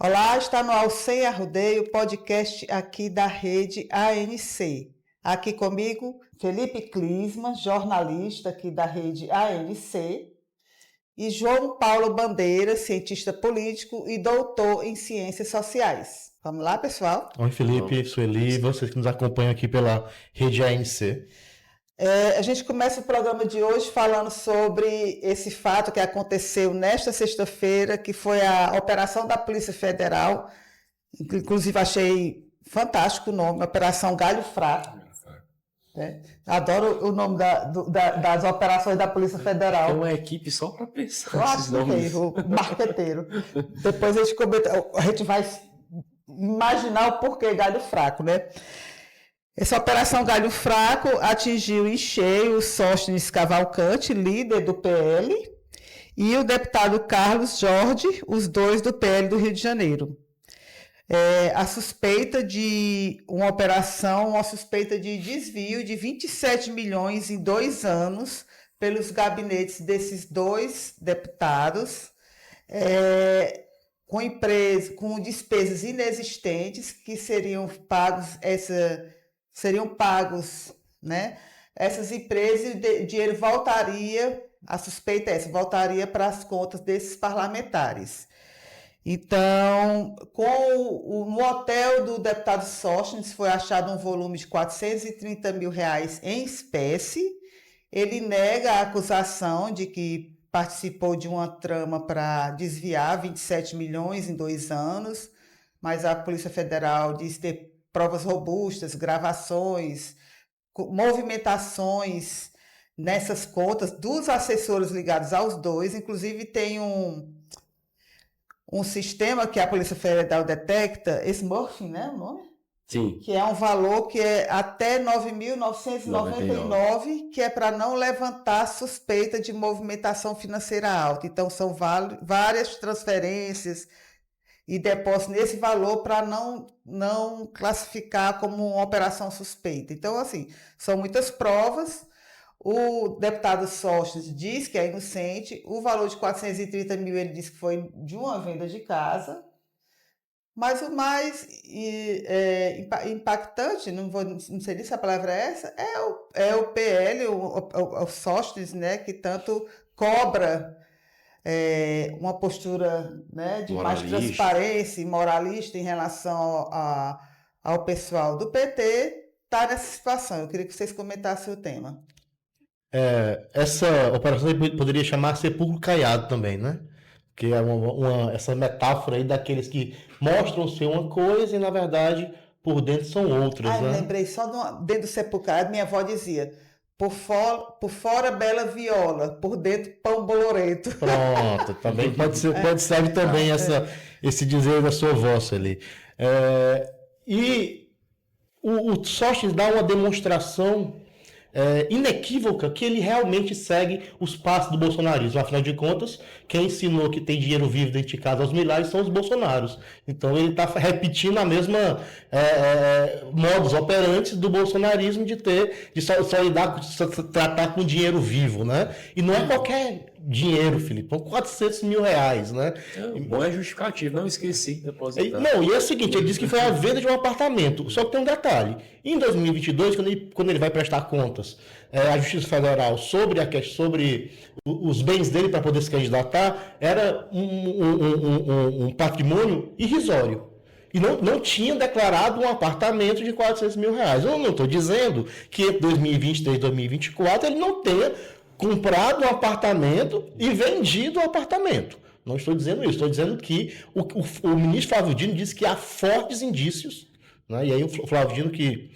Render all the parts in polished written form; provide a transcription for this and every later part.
Olá, está no ar o Sem Arrodeio, podcast aqui da rede ANC. Aqui comigo, Felipe Klisman, jornalista aqui da rede ANC, e João Paulo Bandeira, cientista político e doutor em ciências sociais. Vamos lá, pessoal? Oi, Felipe, Sueli, vocês que nos acompanham aqui pela rede ANC. A gente começa o programa de hoje falando sobre esse fato que aconteceu nesta sexta-feira, que foi a operação da Polícia Federal. Inclusive, achei fantástico o nome, Operação Galho Fraco. Adoro o nome das operações da Polícia Federal. Tem uma equipe só para pensar. Eu acho que o marqueteiro. Depois a gente vai imaginar o porquê Galho Fraco, né? Essa Operação Galho Fraco atingiu em cheio o Sóstenes Cavalcante, líder do PL, e o deputado Carlos Jorge, os dois do PL do Rio de Janeiro. A suspeita de uma suspeita de desvio de 27 milhões em 2 anos pelos gabinetes desses dois deputados, com despesas inexistentes que seriam pagos, né? Essas empresas, o dinheiro voltaria, a suspeita é essa, voltaria para as contas desses parlamentares. Então, no hotel do deputado Sóstenes foi achado um volume de R$430 mil em espécie. Ele nega a acusação de que participou de uma trama para desviar 27 milhões em 2 anos, mas a Polícia Federal diz ter provas robustas, gravações, movimentações nessas contas dos assessores ligados aos dois. Inclusive tem um sistema que a Polícia Federal detecta, Smurfing, né, o nome? Sim. Que é um valor que é até 9.999, que é para não levantar suspeita de movimentação financeira alta. Então, são várias transferências e depósito nesse valor para não classificar como uma operação suspeita. Então, assim, são muitas provas. O deputado Sóstenes diz que é inocente. O valor de 430 mil ele diz que foi de uma venda de casa. Mas o mais impactante, não sei se a palavra é essa, é o PL, o Sóstenes, né, que tanto cobra uma postura, né, de mais transparência e moralista em relação ao pessoal do PT, está nessa situação. Eu queria que vocês comentassem o tema. Essa operação poderia chamar sepulcro caiado também, né? Que é essa metáfora aí daqueles que mostram ser uma coisa e, na verdade, por dentro são outras, né? Eu lembrei, dentro do sepulcro caiado, minha avó dizia: por fora bela viola, por dentro pão bolorento. Pronto, também pode ser também esse dizer da sua voz ali. E o Sóstenes dá uma demonstração inequívoca que ele realmente segue os passos do bolsonarismo. Afinal de contas, quem ensinou que tem dinheiro vivo dentro de casa aos milhares são os bolsonaros. Então ele está repetindo a mesma modus operandi do bolsonarismo de tratar com dinheiro vivo, né? E não é qualquer dinheiro, Felipe, são R$400 mil, né? Bom, é justificativo, não esqueci de depositar. Não, e é o seguinte, ele disse que foi a venda de um apartamento, só que tem um detalhe. Em 2022, quando ele vai prestar contas à Justiça Federal sobre os bens dele para poder se candidatar, era um patrimônio irrisório. E não tinha declarado um apartamento de R$400 mil. Eu não estou dizendo que em 2023, 2024, ele não tenha comprado um apartamento e vendido o apartamento. Não estou dizendo isso. Estou dizendo que o ministro Flávio Dino disse que há fortes indícios, né? E aí o Flávio Dino que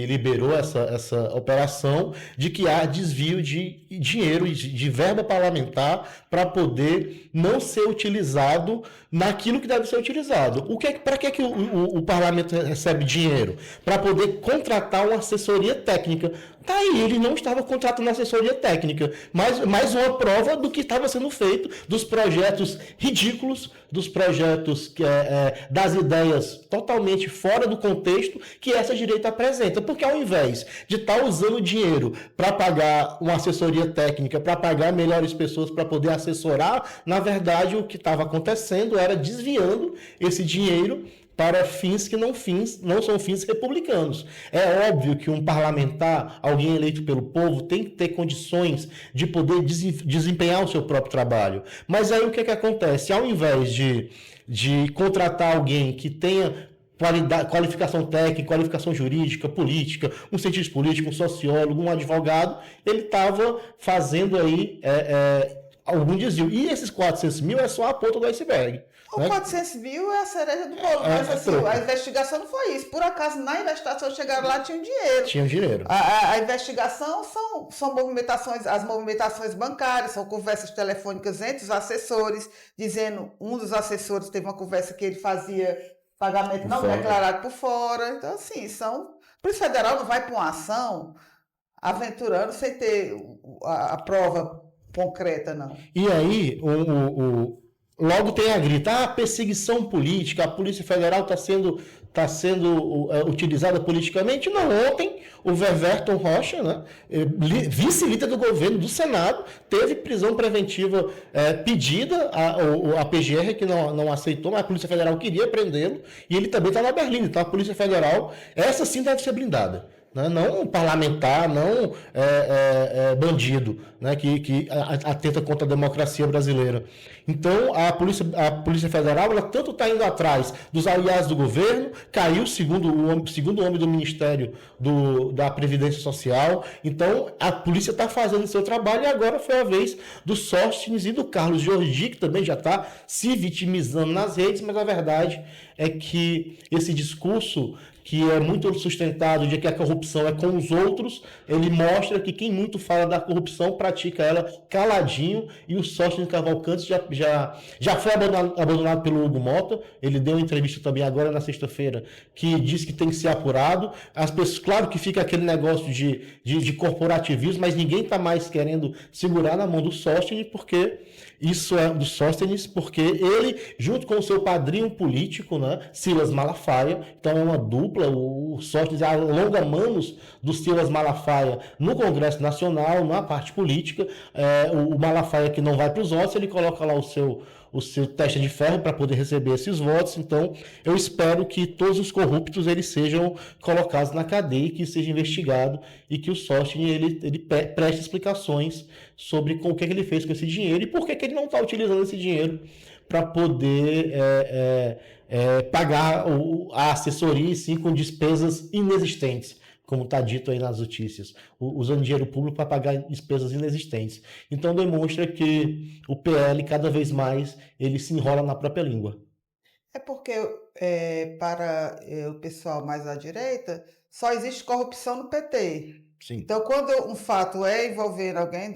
liberou essa operação, de que há desvio de dinheiro e de verba parlamentar para poder não ser utilizado naquilo que deve ser utilizado. Para que o parlamento recebe dinheiro? Para poder contratar uma assessoria técnica. Tá aí, ele não estava contratando assessoria técnica, mas mais uma prova do que estava sendo feito, dos projetos ridículos, dos projetos das ideias totalmente fora do contexto que essa direita apresenta, porque ao invés de estar usando dinheiro para pagar uma assessoria técnica, para pagar melhores pessoas para poder assessorar, na verdade o que estava acontecendo era desviando esse dinheiro para fins que não são fins republicanos. É óbvio que um parlamentar, alguém eleito pelo povo, tem que ter condições de poder desempenhar o seu próprio trabalho. Mas aí o que acontece? Ao invés de contratar alguém que tenha qualificação técnica, qualificação jurídica, política, um cientista político, um sociólogo, um advogado, ele estava fazendo aí algum desvio. E esses 400 mil é só a ponta do iceberg. O 400 mil é a cereja do bolo, mas assim, a investigação não foi isso. Por acaso, na investigação, chegaram lá, tinham dinheiro. Tinha dinheiro. A investigação são movimentações, as movimentações bancárias, são conversas telefônicas entre os assessores, dizendo, um dos assessores teve uma conversa que ele fazia pagamento não declarado por fora. Então, assim, a Polícia Federal não vai para uma ação aventurando sem ter a prova concreta, não. E aí, logo tem a grita, perseguição política, a Polícia Federal está sendo utilizada politicamente. Não, ontem o Weverton Rocha, né, vice-líder do governo do Senado, teve prisão preventiva pedida, a PGR que não aceitou, mas a Polícia Federal queria prendê-lo, e ele também está na Berlim. Então a Polícia Federal, essa sim deve ser blindada. Não parlamentar, não bandido, né, que atenta contra a democracia brasileira. Então, a Polícia Federal, ela tanto está indo atrás dos aliados do governo, caiu segundo o homem do Ministério da Previdência Social. Então, a polícia está fazendo o seu trabalho, e agora foi a vez do Sóstenes e do Carlos Jordi, que também já está se vitimizando nas redes, mas a verdade é que esse discurso, que é muito sustentado de que a corrupção é com os outros, ele mostra que quem muito fala da corrupção pratica ela caladinho, e o Sóstenes Cavalcanti já foi abandonado pelo Hugo Mota. Ele deu uma entrevista também agora na sexta-feira que diz que tem que ser apurado. As pessoas, claro que fica aquele negócio de corporativismo, mas ninguém está mais querendo segurar na mão do Sóstenes, porque isso é do Sóstenes, porque ele, junto com o seu padrinho político, né, Silas Malafaia, então é uma dupla. O Sóstenes alonga manos do Silas Malafaia no Congresso Nacional, na parte política. O Malafaia, que não vai para os votos, ele coloca lá o seu testa de ferro para poder receber esses votos. Então, eu espero que todos os corruptos eles sejam colocados na cadeia, que seja investigado, e que o Sóstenes ele preste explicações sobre o que ele fez com esse dinheiro e por que ele não está utilizando esse dinheiro para poder pagar a assessoria, sim, com despesas inexistentes, como está dito aí nas notícias, usando dinheiro público para pagar despesas inexistentes. Então demonstra que o PL, cada vez mais, ele se enrola na própria língua. É porque, para o pessoal mais à direita, só existe corrupção no PT. Sim. Então, quando um fato é envolvendo alguém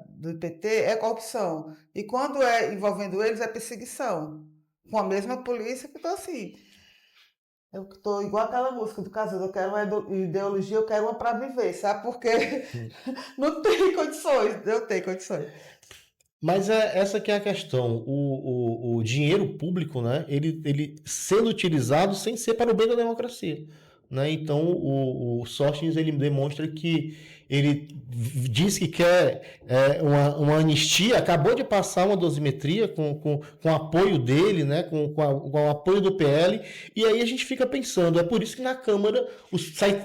do PT, é corrupção. E quando é envolvendo eles, é perseguição. Com a mesma polícia, que então assim... Eu estou igual aquela música do Cazuza, eu quero uma ideologia, eu quero uma para viver, sabe? Porque não tem condições, não tem condições. Mas essa que é a questão, o dinheiro público, né, ele sendo utilizado sem ser para o bem da democracia. Né? Então, o Sóstenes, ele demonstra que ele diz que quer uma anistia, acabou de passar uma dosimetria com o apoio dele, né? com o apoio do PL, e aí a gente fica pensando, é por isso que na Câmara saem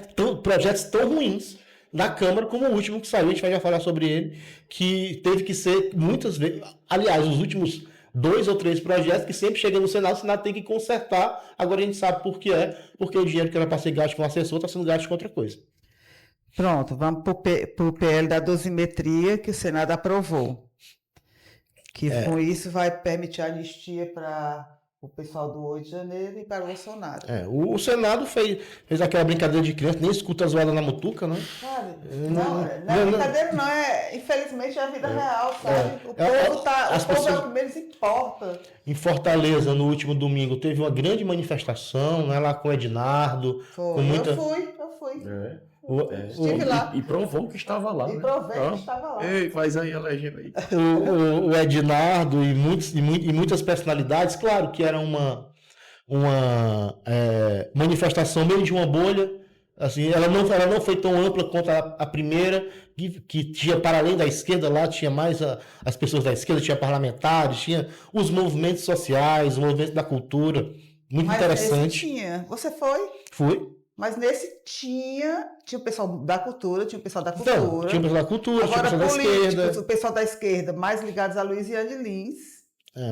projetos tão ruins da Câmara, como o último que saiu, a gente vai já falar sobre ele, que teve que ser muitas vezes, aliás, os últimos 2 ou 3 projetos que sempre chegam no Senado, o Senado tem que consertar. Agora a gente sabe por que porque o dinheiro que era para ser gasto com o assessor está sendo gasto com outra coisa. Pronto, vamos para o PL da dosimetria que o Senado aprovou. Que com isso vai permitir anistia para o pessoal do 8 de janeiro e para o Bolsonaro. O Senado fez aquela brincadeira de criança, nem escuta a zoada na mutuca, né? Sabe? Não é brincadeira, não. Infelizmente é a vida real, sabe? O povo é o que menos importa. Em Fortaleza, no último domingo, teve uma grande manifestação, né, lá com o Ednardo. Foi. Eu fui. Estive lá. E provou que estava lá. E provei que estava lá. Ei, faz aí a legenda aí. O Ednardo e muitas personalidades, claro que era uma manifestação meio de uma bolha, Assim, ela não foi tão ampla quanto a primeira, que tinha, para além da esquerda, lá tinha mais as pessoas da esquerda, tinha parlamentares, tinha os movimentos sociais, o movimento da cultura, muito interessante. Nesse tinha. Você foi? Fui. Mas nesse tinha o pessoal da cultura, tinha o pessoal da cultura. Então, tinha o pessoal da cultura, agora, tinha o pessoal da esquerda. O pessoal da esquerda, mais ligados a Luiziane Lins.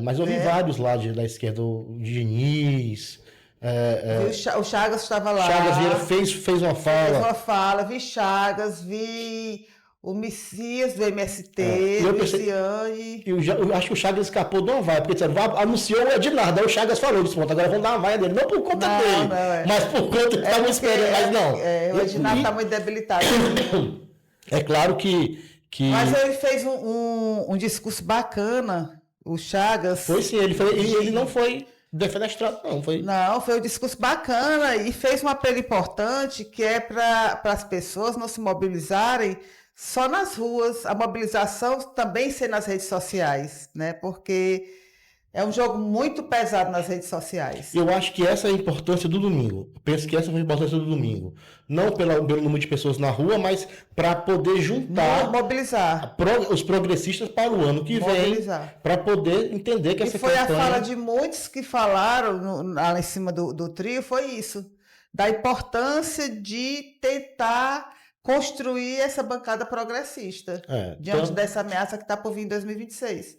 Mas houve vários lá da esquerda, o Diniz... O Chagas estava lá. Chagas Vieira fez uma fala. Fez uma fala, vi Chagas, vi o Messias do MST, Luiziane. Eu acho que o Chagas escapou de uma vaia, porque anunciou o Ednardo, aí o Chagas falou, disse, pronto, agora vamos dar uma vaia dele, não por conta dele, mas por conta que estavam esperando, mas não. O Ednardo está muito debilitado. É claro que... Mas ele fez um discurso bacana, o Chagas. Foi sim, ele não foi... defenestrado, não, foi. Não, foi um discurso bacana e fez um apelo importante que é para as pessoas não se mobilizarem só nas ruas, a mobilização também ser nas redes sociais, né? Porque é um jogo muito pesado nas redes sociais. Eu acho que essa é a importância do domingo. Eu penso que essa foi a importância do domingo. Não pelo número de pessoas na rua, mas para poder juntar... mobilizar. Os progressistas para o ano que vem, para poder entender que essa campanha... E foi campanha... a fala de muitos que falaram lá em cima do trio, foi isso. Da importância de tentar construir essa bancada progressista diante dessa ameaça que está por vir em 2026.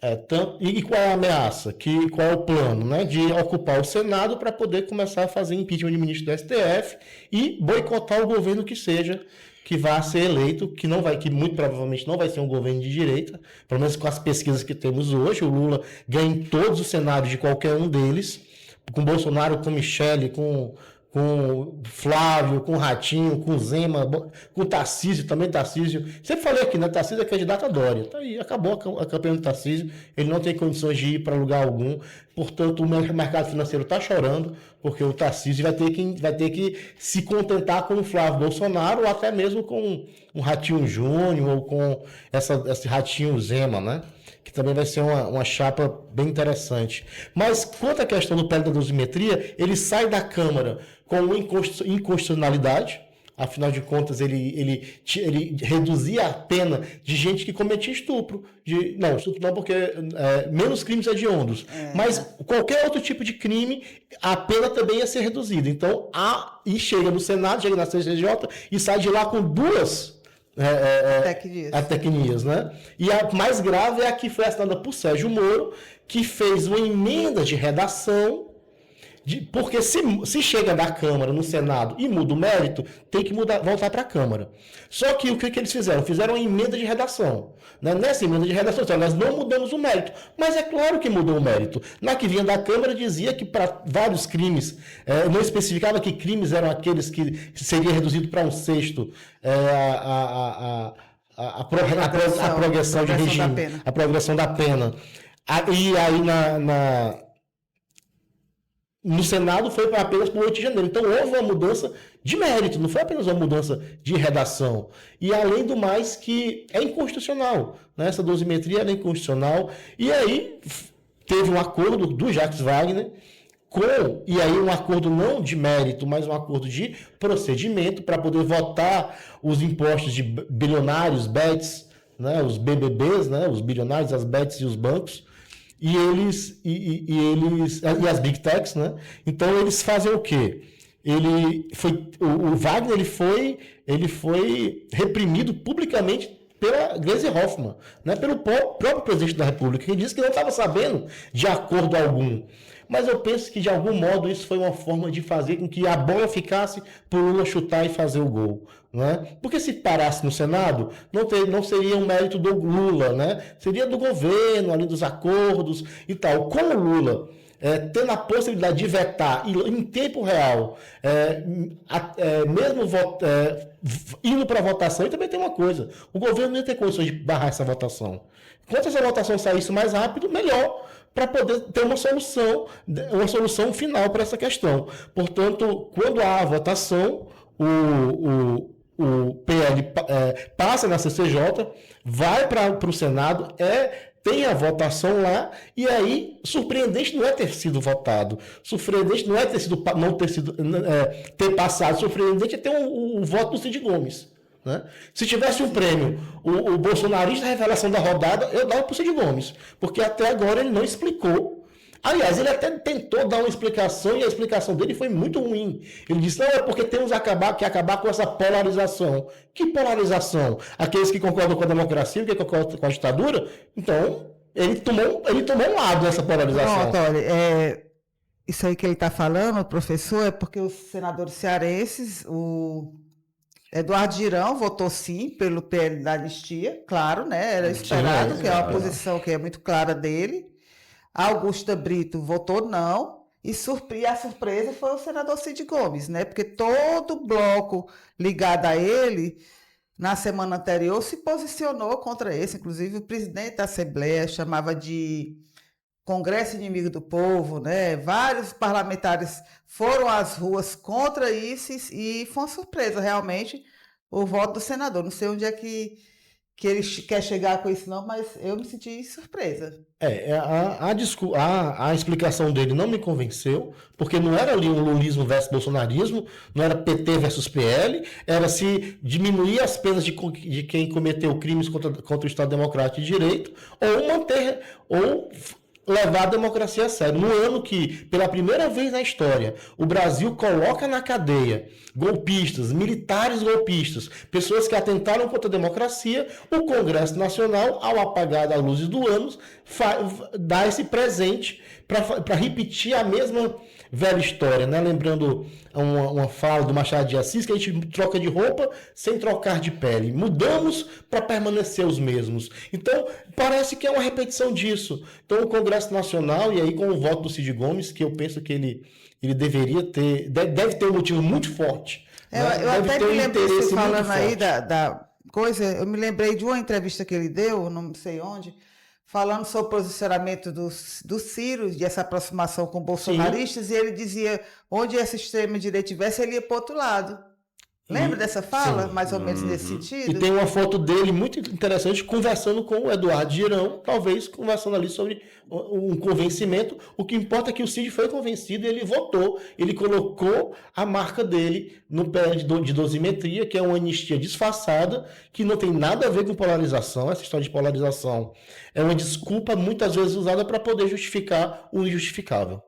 E qual é a ameaça? Qual é o plano? Né? De ocupar o Senado para poder começar a fazer impeachment de ministro do STF e boicotar o governo que seja, que vá ser eleito, que muito provavelmente não vai ser um governo de direita, pelo menos com as pesquisas que temos hoje. O Lula ganha em todos os cenários de qualquer um deles, com Bolsonaro, com Michele, com Flávio, com Ratinho, com Zema, com Tarcísio, também Tarcísio. Sempre falei aqui, né? Tarcísio é candidato a Dória. Tá aí, acabou a campanha do Tarcísio. Ele não tem condições de ir para lugar algum. Portanto, o mercado financeiro está chorando, porque o Tarcísio vai ter que se contentar com o Flávio Bolsonaro, ou até mesmo com um Ratinho Júnior, ou com esse Ratinho Zema, né? Que também vai ser uma chapa bem interessante. Mas, quanto à questão do PL da dosimetria, ele sai da Câmara com uma inconstitucionalidade. Afinal de contas, ele reduzia a pena de gente que cometia estupro. Estupro não, porque menos crimes hediondos. Mas qualquer outro tipo de crime, a pena também ia ser reduzida. Então, e chega no Senado, chega na CCJ e sai de lá com duas... tecnias, né? E a mais grave é a que foi assinada por Sérgio Moro, que fez uma emenda de redação, porque se chega da Câmara no Senado e muda o mérito, tem que voltar para a Câmara. Só que o que eles fizeram? Fizeram uma emenda de redação. Né? Nessa emenda de redação, nós não mudamos o mérito, mas é claro que mudou o mérito. Na que vinha da Câmara dizia que para vários crimes, não especificava que crimes eram aqueles que seria reduzido para 1/6 a progressão de regime, a progressão da pena. E aí no Senado foi apenas por 8 de janeiro. Então houve uma mudança de mérito, não foi apenas uma mudança de redação. E além do mais, que é inconstitucional. Né? Essa dosimetria é inconstitucional. E aí teve um acordo do Jacques Wagner, e aí um acordo não de mérito, mas um acordo de procedimento para poder votar os impostos de bilionários, BETs, né? Os BBBs, né? Os bilionários, as BETs e os bancos. E as Big Techs, né? Então eles fazem o quê? O Wagner ele foi reprimido publicamente pela Gleisi Hoffmann, né? Pelo próprio presidente da República, que disse que não estava sabendo de acordo algum. Mas eu penso que, de algum modo, isso foi uma forma de fazer com que a bola ficasse para o Lula chutar e fazer o gol. Né? Porque se parasse no Senado, não seria um mérito do Lula, né? Seria do governo, ali dos acordos e tal. Com o Lula tendo a possibilidade de vetar em tempo real, mesmo indo para a votação, e também tem uma coisa, o governo não ia ter condições de barrar essa votação. Quanto essa votação saísse mais rápido, melhor, para poder ter uma solução final para essa questão. Portanto, quando há a votação, o PL passa na CCJ, vai para o Senado, é tem a votação lá, e aí, surpreendente não é ter sido votado, surpreendente não é ter passado, surpreendente é ter o voto do Cid Gomes. Né? Se tivesse um prêmio, o bolsonarista revelação da rodada, eu dava para o Cid Gomes, porque até agora ele não explicou. Aliás, ele até tentou dar uma explicação e a explicação dele foi muito ruim. Ele disse, não, é porque temos que acabar com essa polarização. Que polarização? Aqueles que concordam com a democracia e que concordam com a ditadura? Então, ele tomou um lado dessa polarização. Pronto, olha, isso aí que ele está falando, professor, é porque os senadores cearenses, o Eduardo Girão votou sim pelo PL da anistia, claro, né? Era esperado, que é uma posição que é muito clara dele. Augusta Brito votou não, e a surpresa foi o senador Cid Gomes, né? Porque todo o bloco ligado a ele, na semana anterior, se posicionou contra esse. Inclusive, o presidente da Assembleia chamava de Congresso Inimigo do Povo, né? Vários parlamentares foram às ruas contra isso e foi uma surpresa, realmente, o voto do senador. Não sei onde é que ele quer chegar com isso não, mas eu me senti surpresa. A explicação dele não me convenceu, porque não era ali um lulismo versus bolsonarismo, não era PT versus PL, era se diminuir as penas de quem cometeu crimes contra o Estado Democrático de Direito, ou levar a democracia a sério. No ano que, pela primeira vez na história, o Brasil coloca na cadeia golpistas, militares golpistas, pessoas que atentaram contra a democracia, o Congresso Nacional, ao apagar da luz do ano, dá esse presente para repetir a mesma velha história, né? Lembrando uma fala do Machado de Assis, que a gente troca de roupa sem trocar de pele. Mudamos para permanecer os mesmos. Então, parece que é uma repetição disso. Então, o Congresso Nacional, e aí com o voto do Cid Gomes, que eu penso que ele deveria ter, deve ter um motivo muito forte. Né? Eu até me lembrei, você falando aí da coisa, eu me lembrei de uma entrevista que ele deu, não sei onde, falando sobre o posicionamento do Ciro, de essa aproximação com bolsonaristas, sim. E ele dizia, onde essa extrema-direita tivesse, ele ia para o outro lado. Lembra dessa fala? Sim. Mais ou menos nesse sentido? E tem uma foto dele muito interessante, conversando com o Eduardo Girão, talvez conversando ali sobre um convencimento. O que importa é que o Cid foi convencido e ele votou. Ele colocou a marca dele no PL de dosimetria, que é uma anistia disfarçada, que não tem nada a ver com polarização. Essa história de polarização é uma desculpa muitas vezes usada para poder justificar o injustificável.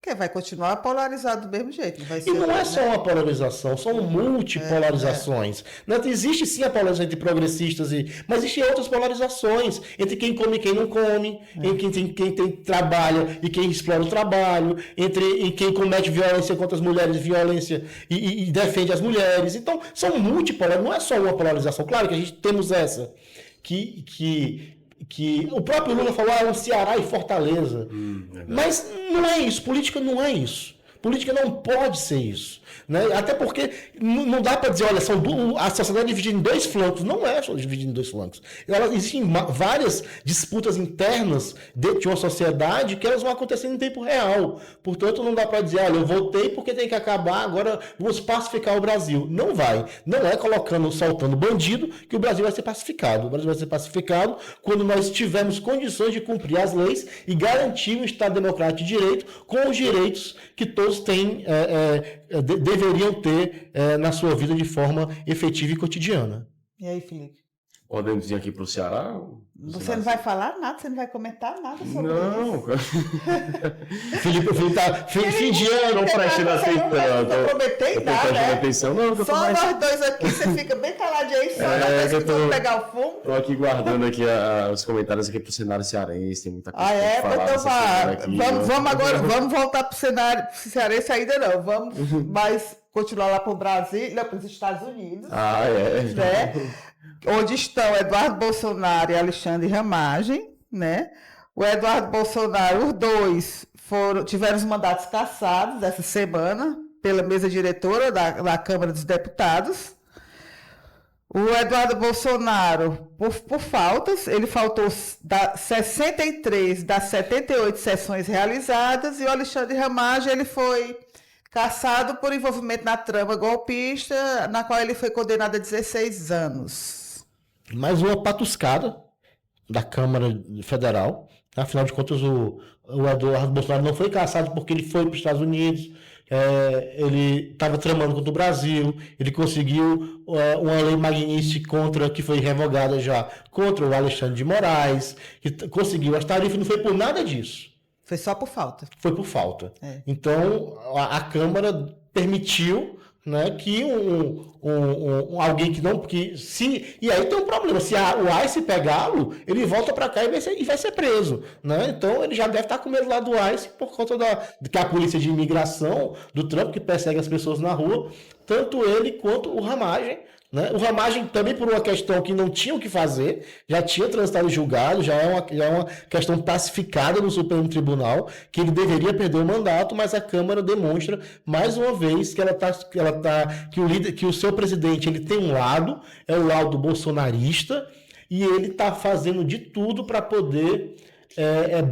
Que vai continuar polarizado do mesmo jeito. Vai ser, e não é só uma polarização, são multipolarizações. Existe sim a polarização entre progressistas, mas existem outras polarizações, entre quem come e quem não come, entre quem trabalha e quem explora o trabalho, entre quem comete violência contra as mulheres, violência e defende as mulheres. Então, são multipolarizações, não é só uma polarização. Claro que a gente temos essa, que o próprio Lula falou, é um Ceará e Fortaleza. Mas não é isso, política não é isso. Política não pode ser isso. Né? Até porque não dá para dizer, olha, a sociedade é dividida em dois flancos. Não é só dividida em dois flancos. Existem várias disputas internas dentro de uma sociedade que elas vão acontecendo em tempo real. Portanto, não dá para dizer, olha, eu votei porque tem que acabar, agora vamos pacificar o Brasil. Não vai. Não é soltando bandido que o Brasil vai ser pacificado. O Brasil vai ser pacificado quando nós tivermos condições de cumprir as leis e garantir um Estado democrático de direito com os direitos que todos têm, deveriam ter na sua vida de forma efetiva e cotidiana. E aí, Felipe? Podemos ir aqui para o Ceará? Você não vai falar nada? Você não vai comentar nada sobre isso? Felipe está fim de ano prestando atenção. Não prometei nada, atenção. Não, só nós dois aqui, você fica bem caladinho aí, só na vez que pegar o fumo. Estou aqui guardando aqui os comentários aqui para o cenário cearense, tem muita coisa para falar. Então vamos agora, vamos voltar para o cenário cearense ainda não, vamos mais continuar lá para o Brasil, para os Estados Unidos. Né? Onde estão Eduardo Bolsonaro e Alexandre Ramagem, né? O Eduardo Bolsonaro, os dois tiveram os mandatos cassados essa semana pela mesa diretora da Câmara dos Deputados. O Eduardo Bolsonaro, por faltas, ele faltou 63 das 78 sessões realizadas, e o Alexandre Ramagem, ele foi cassado por envolvimento na trama golpista, na qual ele foi condenado a 16 anos. Mais uma patuscada da Câmara Federal. Afinal de contas, o Eduardo Bolsonaro não foi caçado porque ele foi para os Estados Unidos, ele estava tramando contra o Brasil, ele conseguiu uma lei magnífica que foi revogada já contra o Alexandre de Moraes, que conseguiu as tarifas, não foi por nada disso. Foi só por falta. Foi por falta. Então, a Câmara permitiu, né, que alguém que não... E aí tem um problema. Se o ICE pegá-lo, ele volta para cá e vai ser preso. Né? Então, ele já deve estar com medo lá do ICE por conta que a polícia de imigração do Trump, que persegue as pessoas na rua, tanto ele quanto o Ramagem. Né? O Ramagem também por uma questão que não tinha o que fazer, já tinha transitado e julgado, já é uma questão pacificada no Supremo Tribunal, que ele deveria perder o mandato, mas a Câmara demonstra mais uma vez que o seu presidente ele tem um lado, é o lado bolsonarista, e ele está fazendo de tudo para poder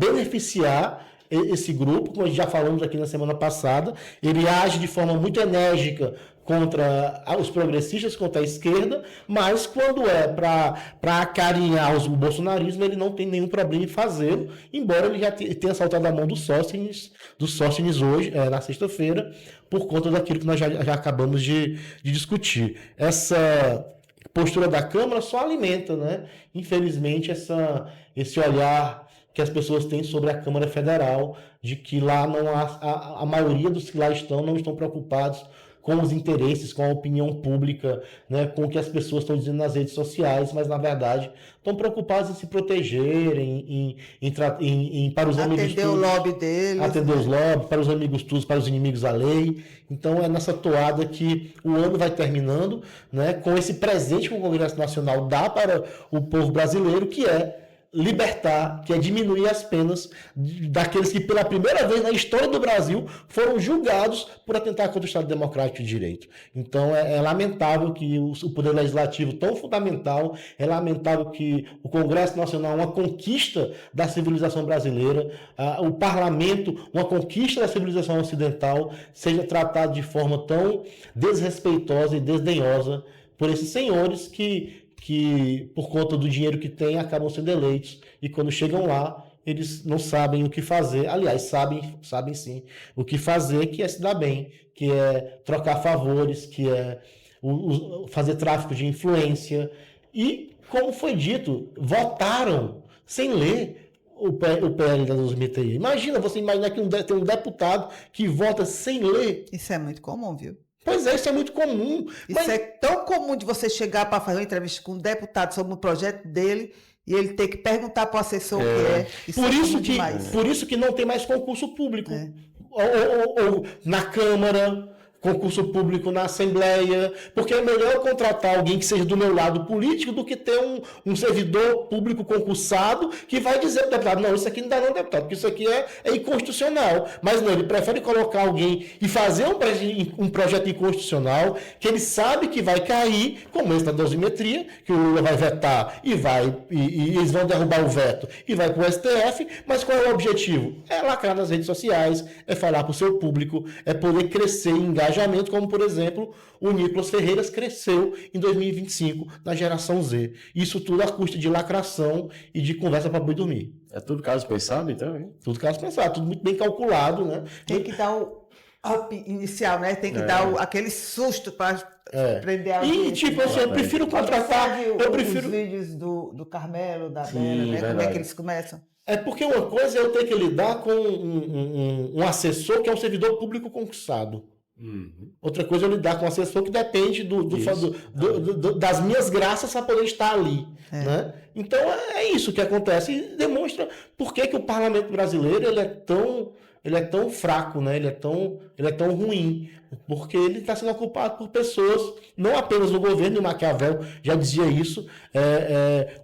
beneficiar esse grupo, como já falamos aqui na semana passada. Ele age de forma muito enérgica contra os progressistas, contra a esquerda, mas quando é para acarinhar o bolsonarismo, ele não tem nenhum problema em fazê-lo, embora ele já tenha saltado a mão do Sóstenes hoje, na sexta-feira, por conta daquilo que nós já acabamos de discutir. Essa postura da Câmara só alimenta, né, infelizmente, esse olhar que as pessoas têm sobre a Câmara Federal, de que lá não há, a maioria dos que lá não estão preocupados com os interesses, com a opinião pública, né, com o que as pessoas estão dizendo nas redes sociais, mas, na verdade, estão preocupados em se protegerem, para os amigos atender o lobby deles. Atender os lobbies, para os amigos todos, para os inimigos da lei. Então, é nessa toada que o ano vai terminando, né, com esse presente que o Congresso Nacional dá para o povo brasileiro, que é libertar, que é diminuir as penas daqueles que pela primeira vez na história do Brasil foram julgados por atentar contra o Estado Democrático de Direito. Então é lamentável que o Poder Legislativo, tão fundamental, é lamentável que o Congresso Nacional, uma conquista da civilização brasileira, o Parlamento, uma conquista da civilização ocidental, seja tratado de forma tão desrespeitosa e desdenhosa por esses senhores que por conta do dinheiro que têm, acabam sendo eleitos, e quando chegam lá, eles não sabem o que fazer. Aliás, sabem sim o que fazer, que é se dar bem, que é trocar favores, que é fazer tráfico de influência. E, como foi dito, votaram sem ler o PL da 2003. Imagina, você imaginar que tem um deputado que vota sem ler. Isso é muito comum, viu? Pois é, isso é muito comum. Isso é tão comum de você chegar para fazer uma entrevista com um deputado sobre o projeto dele e ele ter que perguntar para o assessor o que é. Por isso que não tem mais concurso público. Ou na Câmara, concurso público na Assembleia, porque é melhor contratar alguém que seja do meu lado político do que ter um servidor público concursado que vai dizer ao deputado, não, isso aqui não dá não, deputado, porque isso aqui é inconstitucional. Mas não, ele prefere colocar alguém e fazer um projeto inconstitucional que ele sabe que vai cair, como esse da dosimetria, que o Lula vai vetar e eles vão derrubar o veto e vai para o STF, mas qual é o objetivo? É lacrar nas redes sociais, é falar para o seu público, é poder crescer em engajamento, como, por exemplo, o Nicolas Ferreiras cresceu em 2025 na geração Z. Isso tudo à custa de lacração e de conversa para boi dormir. É tudo caso pensado, então, hein? Tudo caso pensado, tudo muito bem calculado, né? Tem que dar o up inicial, né? Tem que dar aquele susto para prender a gente. E, tipo assim, eu prefiro contratar... Os vídeos do Carmelo, da Bela, né? Como é que eles começam? É porque uma coisa é eu ter que lidar com um assessor que é um servidor público concursado. Outra coisa é eu lidar com um assessor que depende das minhas graças para poder estar ali. Né? Então é isso que acontece e demonstra por que o parlamento brasileiro ele é tão fraco, né? Ele é tão ruim, porque ele está sendo ocupado por pessoas, não apenas do governo, e Maquiavel já dizia isso,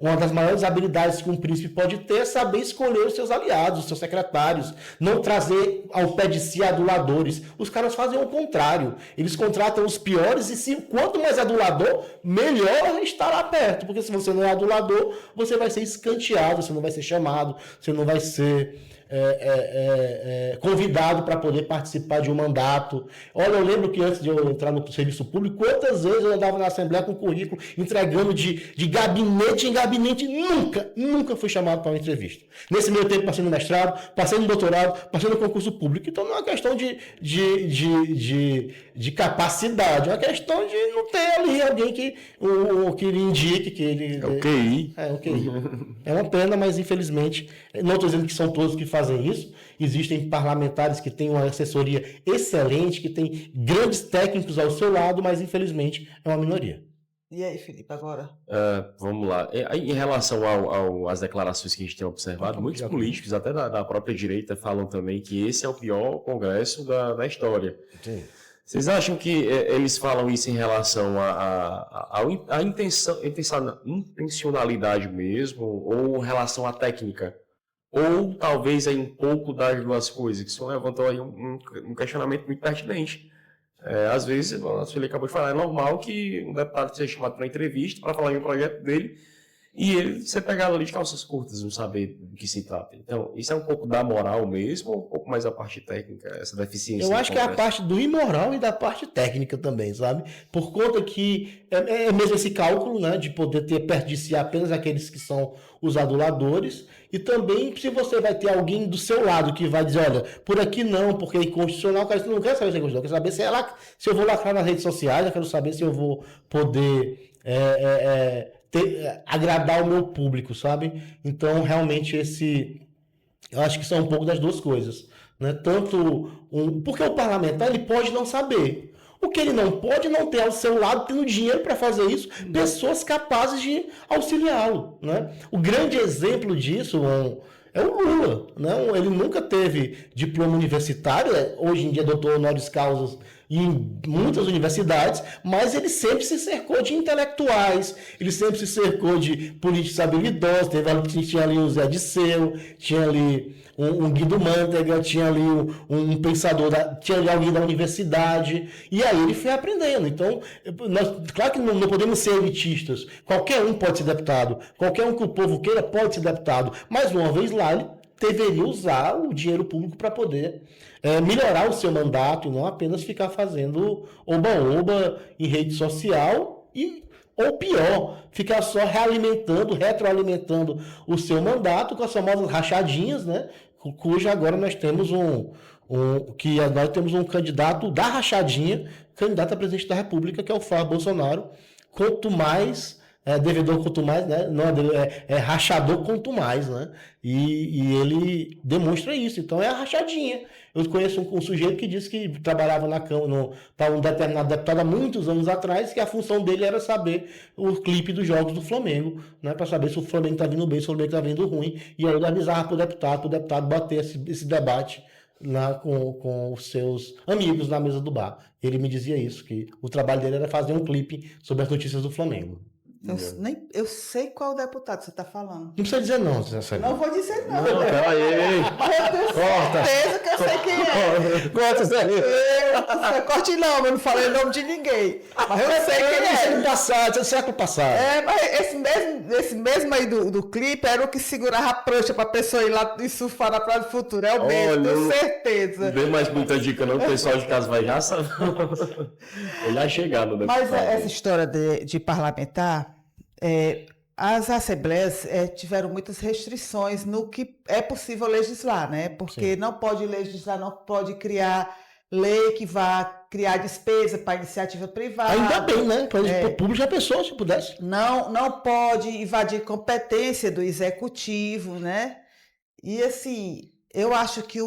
uma das maiores habilidades que um príncipe pode ter é saber escolher os seus aliados, os seus secretários, não trazer ao pé de si aduladores. Os caras fazem o contrário, eles contratam os piores e quanto mais adulador, melhor estar lá perto, porque se você não é adulador, você vai ser escanteado, você não vai ser chamado, você não vai ser convidado para poder participar de um mandato. Olha, eu lembro que antes de eu entrar no serviço público, quantas vezes eu andava na Assembleia com currículo entregando de gabinete em gabinete, nunca fui chamado para uma entrevista. Nesse meio tempo, passei no mestrado, passei no doutorado, passei no concurso público. Então não é uma questão de capacidade, é uma questão de não ter ali alguém que lhe indique que ele... É o QI. É o QI. É uma pena, mas infelizmente, não estou dizendo que são todos que fazem isso. Existem parlamentares que têm uma assessoria excelente, que têm grandes técnicos ao seu lado, mas infelizmente é uma minoria. E aí, Felipe, agora? Vamos lá. Em relação às declarações que a gente tem observado, muitos políticos, até da própria direita, falam também que esse é o pior congresso da história. Sim. Vocês acham que eles falam isso em relação à intencionalidade mesmo, ou em relação à técnica? Ou talvez aí um pouco das duas coisas, que só levantou aí um questionamento muito pertinente. Às vezes, o Felipe acabou de falar, é normal que um deputado seja chamado para uma entrevista para falar em um projeto dele e ele ser pegado ali de calças curtas, não saber do que se trata. Então, isso é um pouco da moral mesmo, ou um pouco mais a parte técnica, essa deficiência? Eu acho que é a parte do imoral e da parte técnica também, sabe? Por conta que é mesmo esse cálculo, né, de poder ter perto de si apenas aqueles que são os aduladores, e também se você vai ter alguém do seu lado que vai dizer, olha, por aqui não, porque é inconstitucional, cara, você não quer saber se é constitucional, quer saber se eu vou lacrar nas redes sociais, eu quero saber se eu vou poder agradar o meu público, sabe? Então, realmente, eu acho que são um pouco das duas coisas, né? Porque o parlamentar, ele pode não saber. O que ele não pode não ter ao seu lado, tendo dinheiro para fazer isso, pessoas capazes de auxiliá-lo, né? O grande exemplo disso é o Lula, né? Ele nunca teve diploma universitário, hoje em dia é doutor honoris causa em muitas universidades, mas ele sempre se cercou de intelectuais, ele sempre se cercou de políticos habilidosos, tinha ali o Zé Disseu, tinha ali um Guido Mantega, tinha ali um pensador, tinha ali alguém da universidade, e aí ele foi aprendendo. Então, claro que não podemos ser elitistas, qualquer um pode ser deputado, qualquer um que o povo queira pode ser deputado, mas uma vez lá ele deveria usar o dinheiro público para poder melhorar o seu mandato e não apenas ficar fazendo oba-oba em rede social ou pior, ficar só retroalimentando o seu mandato com as famosas rachadinhas, né? Cuja agora nós temos nós temos um candidato da rachadinha, candidato a presidente da República, que é o Flávio Bolsonaro. Quanto mais devedor, quanto mais, né? Não é rachador, quanto mais, né? E ele demonstra isso. Então é a rachadinha. Eu conheço um sujeito que disse que trabalhava para um determinado deputado há muitos anos atrás, que a função dele era saber o clipe dos jogos do Flamengo, né? Para saber se o Flamengo está vindo bem, se o Flamengo está vindo ruim. E aí ele avisava para o deputado bater esse debate lá com os seus amigos na mesa do bar. Ele me dizia isso, que o trabalho dele era fazer um clipe sobre as notícias do Flamengo. Eu sei qual deputado você está falando. Não precisa dizer não, Zé. Não vou dizer não. Não, peraí. Mas eu tenho certeza que eu sei quem é. Corta, Zé. Corte não, eu não falei o nome de ninguém. Mas eu sei quem é. Do século passado. Mas esse mesmo aí do clipe era o que segurava a prancha para a pessoa ir lá e surfar na Praia do Futuro. É o mesmo, tenho certeza. Não dê mais muita dica não, o pessoal de casa vai já saber. Ele vai chegar no deputado. Mas essa história de parlamentar... as assembleias tiveram muitas restrições no que é possível legislar, né? Porque Sim. Não pode legislar, não pode criar lei que vá criar despesa para iniciativa privada. Ainda bem, né? Para o público já pensou, se pudesse. Não pode invadir competência do executivo, né? E assim, eu acho que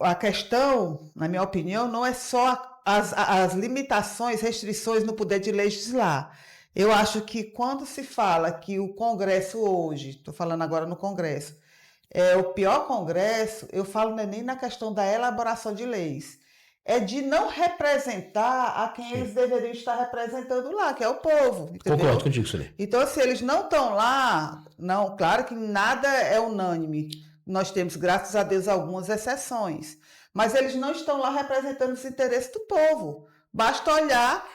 a questão, na minha opinião, não é só as limitações, restrições no poder de legislar. Eu acho que quando se fala que o Congresso hoje, estou falando agora no Congresso, é o pior Congresso, eu falo nem na questão da elaboração de leis, é de não representar a quem eles deveriam estar representando lá, que é o povo. Entendeu? Concordo contigo, Sueli. Então, se eles não estão lá, claro que nada é unânime, nós temos, graças a Deus, algumas exceções, mas eles não estão lá representando os interesses do povo. Basta olhar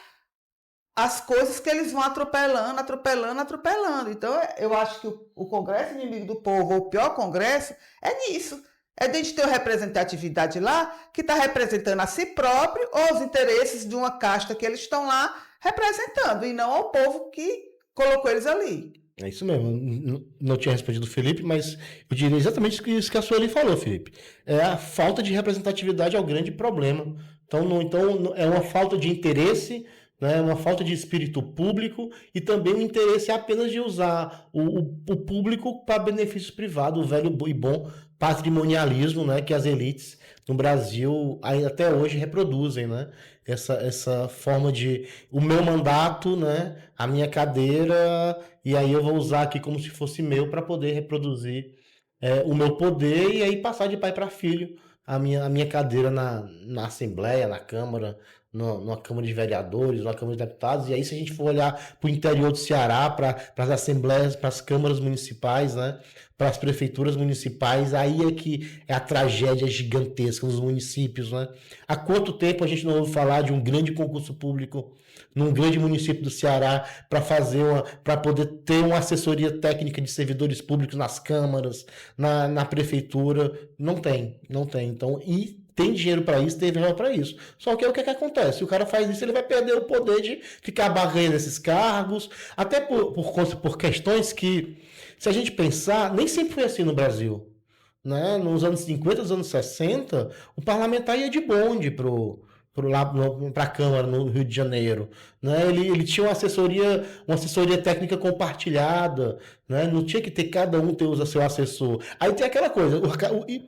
as coisas que eles vão atropelando, atropelando, atropelando. Então, eu acho que o Congresso Inimigo do Povo, ou o pior Congresso, é nisso. É de a gente ter uma representatividade lá que está representando a si próprio ou os interesses de uma casta que eles estão lá representando, e não ao povo que colocou eles ali. É isso mesmo. Não tinha respondido o Felipe, mas eu diria exatamente isso que a Sueli falou, Felipe. A falta de representatividade é o grande problema. Então é uma falta de interesse, né, uma falta de espírito público e também o interesse apenas de usar o público para benefícios privados, o velho e bom patrimonialismo, né, que as elites no Brasil até hoje reproduzem, né? Essa forma de o meu mandato, né, a minha cadeira, e aí eu vou usar aqui como se fosse meu para poder reproduzir o meu poder e aí passar de pai para filho a minha cadeira na Assembleia, na Câmara, na Câmara de Vereadores, na Câmara de Deputados. E aí, se a gente for olhar para o interior do Ceará, para as assembleias, para as câmaras municipais, né, para as prefeituras municipais, aí é que é a tragédia gigantesca nos municípios, né? Há quanto tempo a gente não ouve falar de um grande concurso público num grande município do Ceará para poder ter uma assessoria técnica de servidores públicos nas câmaras, na prefeitura? Não tem. Então, e tem dinheiro para isso, tem verba para isso. Só que o que acontece? Se o cara faz isso, ele vai perder o poder de ficar barrando esses cargos, até por questões que, se a gente pensar, nem sempre foi assim no Brasil. Né? Nos anos 50, nos anos 60, o parlamentar ia de bonde para a Câmara no Rio de Janeiro, né? Ele tinha uma assessoria técnica compartilhada, né? Não tinha que ter cada um ter o seu assessor. Aí tem aquela coisa,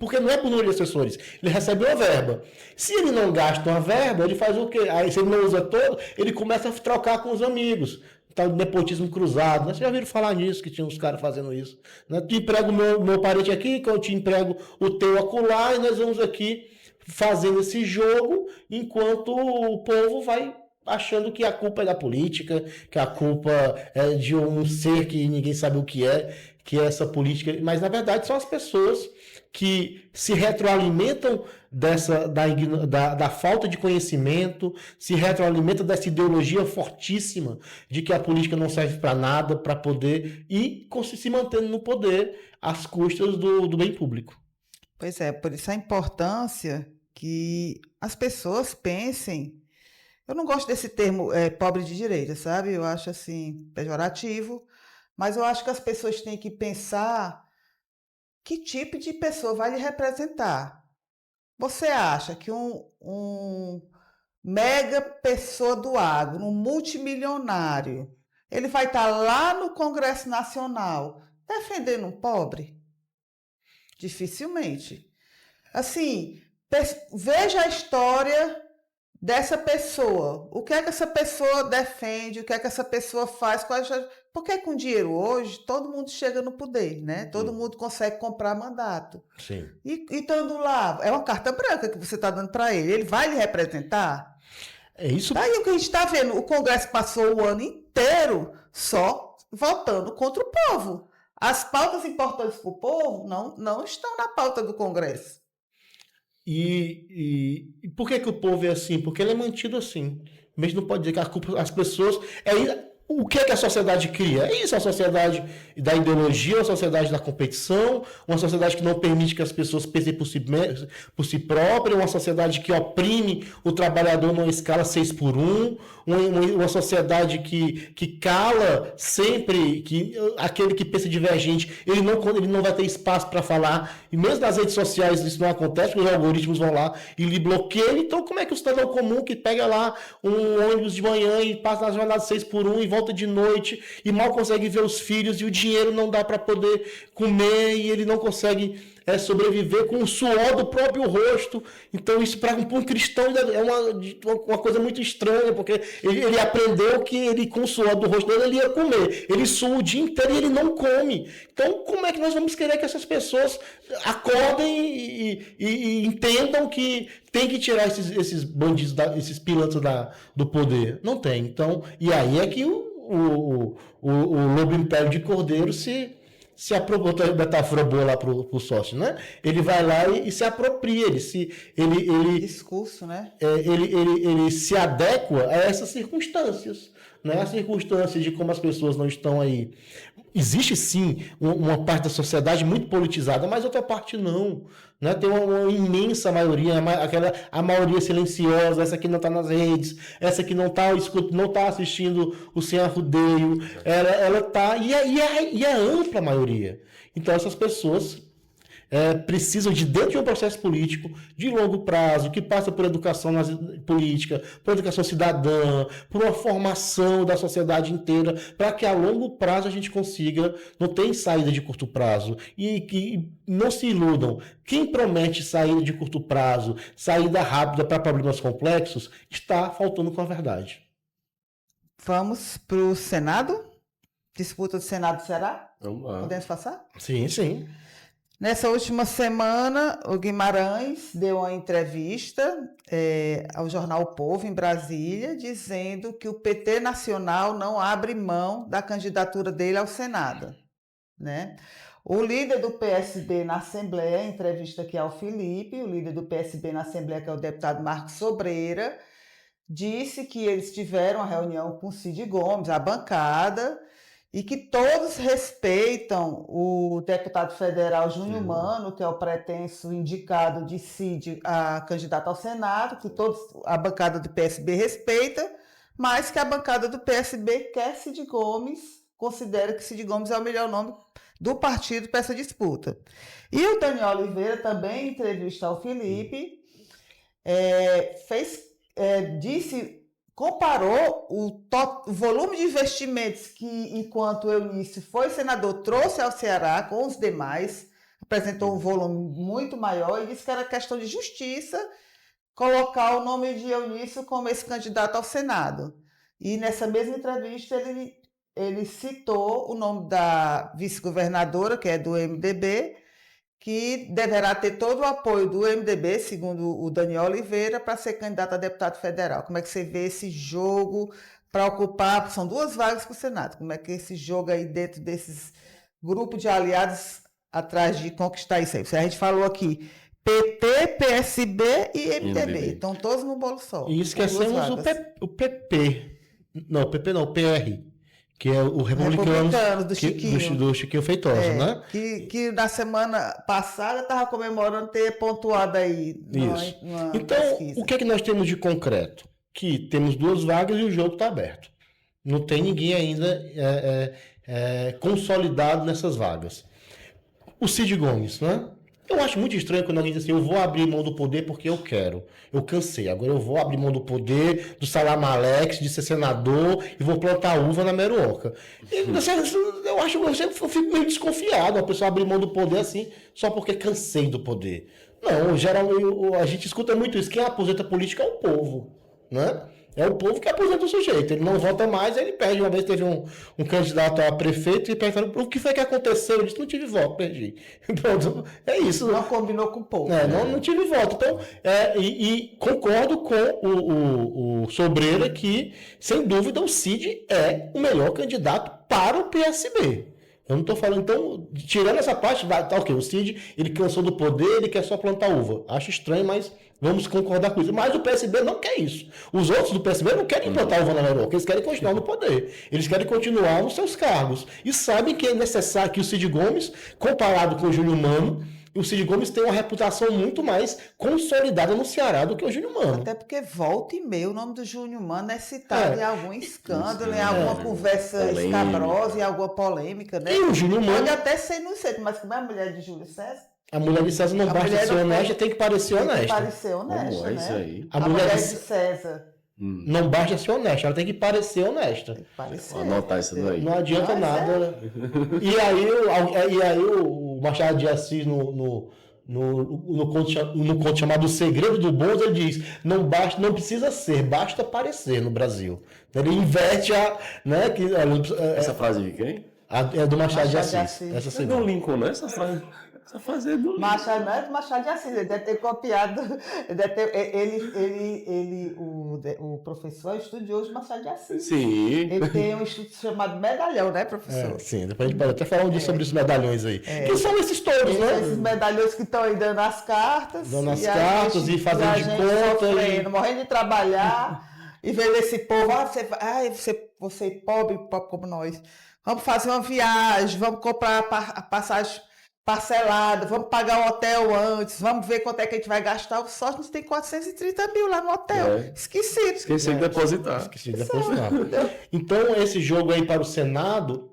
porque não é por número de assessores, ele recebe uma verba. Se ele não gasta uma verba, ele faz o quê? Aí se ele não usa todo, ele começa a trocar com os amigos. Tá, o nepotismo cruzado, né? Vocês já viram falar nisso, que tinha uns caras fazendo isso, né? Tu emprega o meu parente aqui, que eu te emprego o teu acolá, e nós vamos aqui fazendo esse jogo, enquanto o povo vai achando que a culpa é da política, que a culpa é de um ser que ninguém sabe o que é essa política, mas na verdade são as pessoas que se retroalimentam da falta de conhecimento, se retroalimentam dessa ideologia fortíssima de que a política não serve para nada, para poder e se mantendo no poder às custas do bem público. Pois é, por isso a importância que as pessoas pensem. Eu não gosto desse termo pobre de direita, sabe? Eu acho assim pejorativo, mas eu acho que as pessoas têm que pensar que tipo de pessoa vai lhe representar. Você acha que um mega pessoa do agro, um multimilionário, ele vai estar lá no Congresso Nacional defendendo um pobre? Dificilmente. Assim, veja a história dessa pessoa. O que é que essa pessoa defende? O que é que essa pessoa faz? Porque com dinheiro hoje, todo mundo chega no poder, né? Todo mundo consegue comprar mandato. Sim. E estando lá, é uma carta branca que você está dando para ele. Ele vai lhe representar? É isso. Daí o que a gente está vendo, o Congresso passou o ano inteiro só votando contra o povo. As pautas importantes para o povo não estão na pauta do Congresso. E por que o povo é assim? Porque ele é mantido assim. Mesmo não pode dizer que a culpa as pessoas. O que é que a sociedade cria? É isso, a sociedade da ideologia, a sociedade da competição, uma sociedade que não permite que as pessoas pensem por si próprias, uma sociedade que oprime o trabalhador numa escala 6x1, uma sociedade que cala sempre, que aquele que pensa divergente, ele não vai ter espaço para falar, e mesmo nas redes sociais isso não acontece, porque os algoritmos vão lá e lhe bloqueiam. Então como é que o cidadão comum que pega lá um ônibus de manhã e passa na jornada 6x1 e volta de noite e mal consegue ver os filhos e o dinheiro não dá para poder comer e ele não consegue sobreviver com o suor do próprio rosto? Então isso para um cristão é uma coisa muito estranha, porque ele aprendeu que ele com o suor do rosto dele ele ia comer, ele sua o dia inteiro e ele não come. Então como é que nós vamos querer que essas pessoas acordem e entendam que tem que tirar esses bandidos, esses pilantras do poder? Não tem. Então, e aí é que o lobo império de Cordeiro se se apropria, outra metáfora boa lá pro sócio, né? Ele vai lá e se apropria, ele Discurso, né? ele se adequa a essas circunstâncias, né? As circunstâncias de como as pessoas não estão aí. Existe sim uma parte da sociedade muito politizada, mas outra parte não, né? Tem uma imensa maioria, a maioria silenciosa, essa que não está nas redes, essa que não está assistindo o Sem Arrudeio, ela está, e é ampla a maioria. Então essas pessoas precisam de, dentro de um processo político de longo prazo, que passa por educação política, por educação cidadã, por uma formação da sociedade inteira, para que a longo prazo a gente consiga, não tem saída de curto prazo, e que não se iludam. Quem promete saída de curto prazo, saída rápida para problemas complexos, está faltando com a verdade. Vamos para o Senado? Disputa do Senado será? Vamos lá. Podemos passar? Sim, sim. Nessa última semana, o Guimarães deu uma entrevista ao jornal O Povo, em Brasília, dizendo que o PT Nacional não abre mão da candidatura dele ao Senado, né? O líder do PSB na Assembleia, entrevista aqui ao Felipe, o líder do PSB na Assembleia, que é o deputado Marcos Sobreira, disse que eles tiveram uma reunião com o Cid Gomes, a bancada, e que todos respeitam o deputado federal Júnior Mano, que é o pretenso indicado de Cid a candidato ao Senado, que a bancada do PSB respeita, mas que a bancada do PSB quer Cid Gomes, considera que Cid Gomes é o melhor nome do partido para essa disputa. E o Daniel Oliveira, também em entrevista ao Felipe, comparou o volume de investimentos que, enquanto Eunício foi senador, trouxe ao Ceará com os demais, apresentou um volume muito maior e disse que era questão de justiça colocar o nome de Eunício como esse candidato ao Senado. E nessa mesma entrevista ele citou o nome da vice-governadora, que é do MDB, que deverá ter todo o apoio do MDB, segundo o Daniel Oliveira, para ser candidato a deputado federal. Como é que você vê esse jogo para ocupar? São 2 vagas para o Senado. Como é que esse jogo aí dentro desses grupos de aliados atrás de conquistar isso aí? A gente falou aqui PT, PSB e MDB. Estão todos no bolo só. E esquecemos o PP. Não, o PP não, o PR. Que é o republicano do Chiquinho. Do Chiquinho Feitosa, né? Que na semana passada estava comemorando ter pontuado aí. Isso. Então, pesquisa. O que é que nós temos de concreto? Que temos 2 vagas e o jogo está aberto. Não tem ninguém ainda consolidado nessas vagas. O Cid Gomes, né? Eu acho muito estranho quando alguém diz assim, eu vou abrir mão do poder porque eu quero. Eu cansei, agora eu vou abrir mão do poder, do salário Alex, de ser senador e vou plantar uva na Meruoca. Eu fico meio desconfiado a pessoa abrir mão do poder assim, só porque cansei do poder. Não, geralmente a gente escuta muito isso, quem aposenta política é o povo, né? É o povo que aposenta o sujeito. Ele não vota mais, aí ele perde. Uma vez teve um candidato a prefeito e perguntaram o que foi que aconteceu. Ele disse, não tive voto, perdi. Pronto, é isso. Não combinou com o povo. Não tive voto. Então, e concordo com o Sobreira que, sem dúvida, o Cid é o melhor candidato para o PSB. Eu não estou falando, então, tirando essa parte, tá ok, o Cid, ele cansou do poder, ele quer só plantar uva. Acho estranho, mas vamos concordar com isso. Mas o PSB não quer isso. Os outros do PSB não querem plantar uva na Meruoca, eles querem continuar no poder. Eles querem continuar nos seus cargos. E sabem que é necessário que o Cid Gomes, comparado com o Júnior Mano, o Cid Gomes tem uma reputação muito mais consolidada no Ceará do que o Júnior Mano. Até porque volta e meia o nome do Júnior Mano é citado em algum escândalo, em alguma conversa escabrosa, em alguma polêmica, né? E o Júnior Mano... Pode até ser inocente, mas como é a mulher de Júlio César? A mulher de César não basta ser honesta, tem que parecer honesta. Tem que parecer honesta, né? Isso aí. A mulher de César... Não basta ser honesta, ela tem que parecer honesta. Tem que parecer. Vou anotar isso daí. Não adianta nada. E aí o Machado de Assis no conto chamado O Segredo do Bonzo, ele diz, não precisa ser, basta parecer no Brasil. Ele inverte Essa frase de quem? É do Machado de Assis. Essa é do Lincoln, né? Essa frase é do Lincoln. Machado não é do Machado de Assis, ele deve ter copiado. o professor é estudioso de Machado de Assis. Sim. Ele tem um estudo chamado medalhão, né, professor? Sim, depois a gente pode até falar um dia sobre os medalhões aí. Que são esses todos, né? Esses medalhões que estão aí dando as cartas. Dando as cartas e fazendo de conta. Sofrendo, morrendo de trabalhar. E vendo esse povo, você pobre como nós. Vamos fazer uma viagem, vamos comprar a passagem parcelada, vamos pagar o hotel antes, vamos ver quanto é que a gente vai gastar. Só a gente tem 430 mil lá no hotel. Esqueci de depositar. Esqueci de depositar. Então, esse jogo aí para o Senado,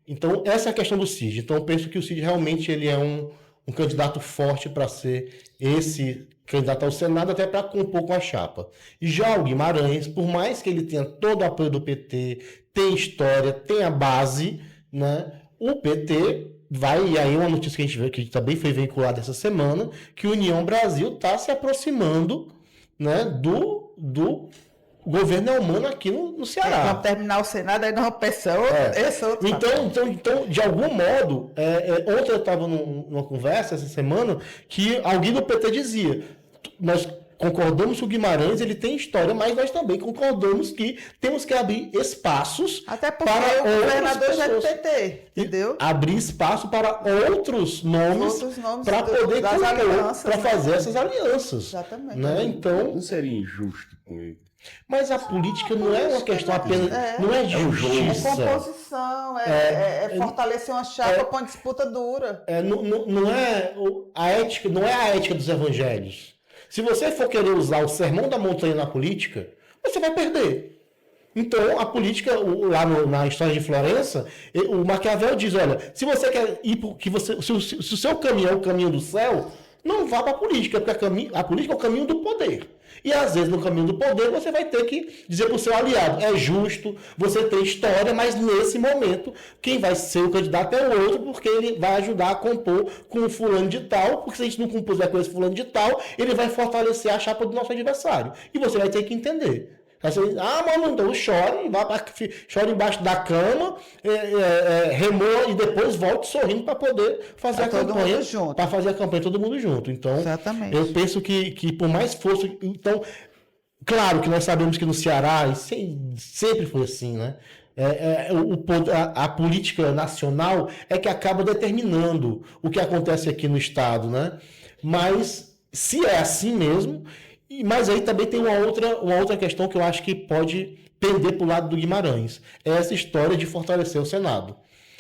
então, essa é a questão do Cid. Então, eu penso que o Cid realmente ele é um candidato forte para ser esse candidato ao Senado, até para compor com a chapa. Já o Guimarães, por mais que ele tenha todo o apoio do PT, tem história, tem a base, né? O PT vai, e aí uma notícia que a gente vê, que também foi veiculada essa semana, que o União Brasil está se aproximando, né, do governo Eumano aqui no Ceará. Vamos terminar o Senado, aí nós vamos pensar esse outro. Então, de algum modo, ontem eu estava numa conversa essa semana que alguém do PT dizia, nós concordamos que o Guimarães ele tem história, mas nós também concordamos que temos que abrir espaços até porque para o governador já é do PT, entendeu? Abrir espaço para outros nomes para poder compor, para fazer essas alianças. Exatamente. Né? Então, não seria injusto com ele. Mas a política não é uma questão apenas. Não é de justiça. É composição, fortalecer uma chapa com uma disputa dura. Não é a ética, não é a ética dos evangelhos. Se você for querer usar o sermão da montanha na política, você vai perder. Então, a política, lá na história de Florença, o Maquiavel diz, olha, se você quer ir se o seu caminho é o caminho do céu, não vá para a política, porque a política é o caminho do poder. E às vezes no caminho do poder você vai ter que dizer para o seu aliado, é justo, você tem história, mas nesse momento quem vai ser o candidato é o outro, porque ele vai ajudar a compor com o fulano de tal, porque se a gente não compuser com esse fulano de tal, ele vai fortalecer a chapa do nosso adversário. E você vai ter que entender. Mano, então chora embaixo da cama, remoa e depois volte sorrindo para poder fazer a campanha. Para fazer a campanha todo mundo junto. Então, exatamente. Eu penso que por mais fosse. Então, claro que nós sabemos que no Ceará, e sempre foi assim, né? A política nacional é que acaba determinando o que acontece aqui no Estado, né? Mas, se é assim mesmo. Mas aí também tem uma outra questão que eu acho que pode pender para o lado do Guimarães. É essa história de fortalecer o Senado.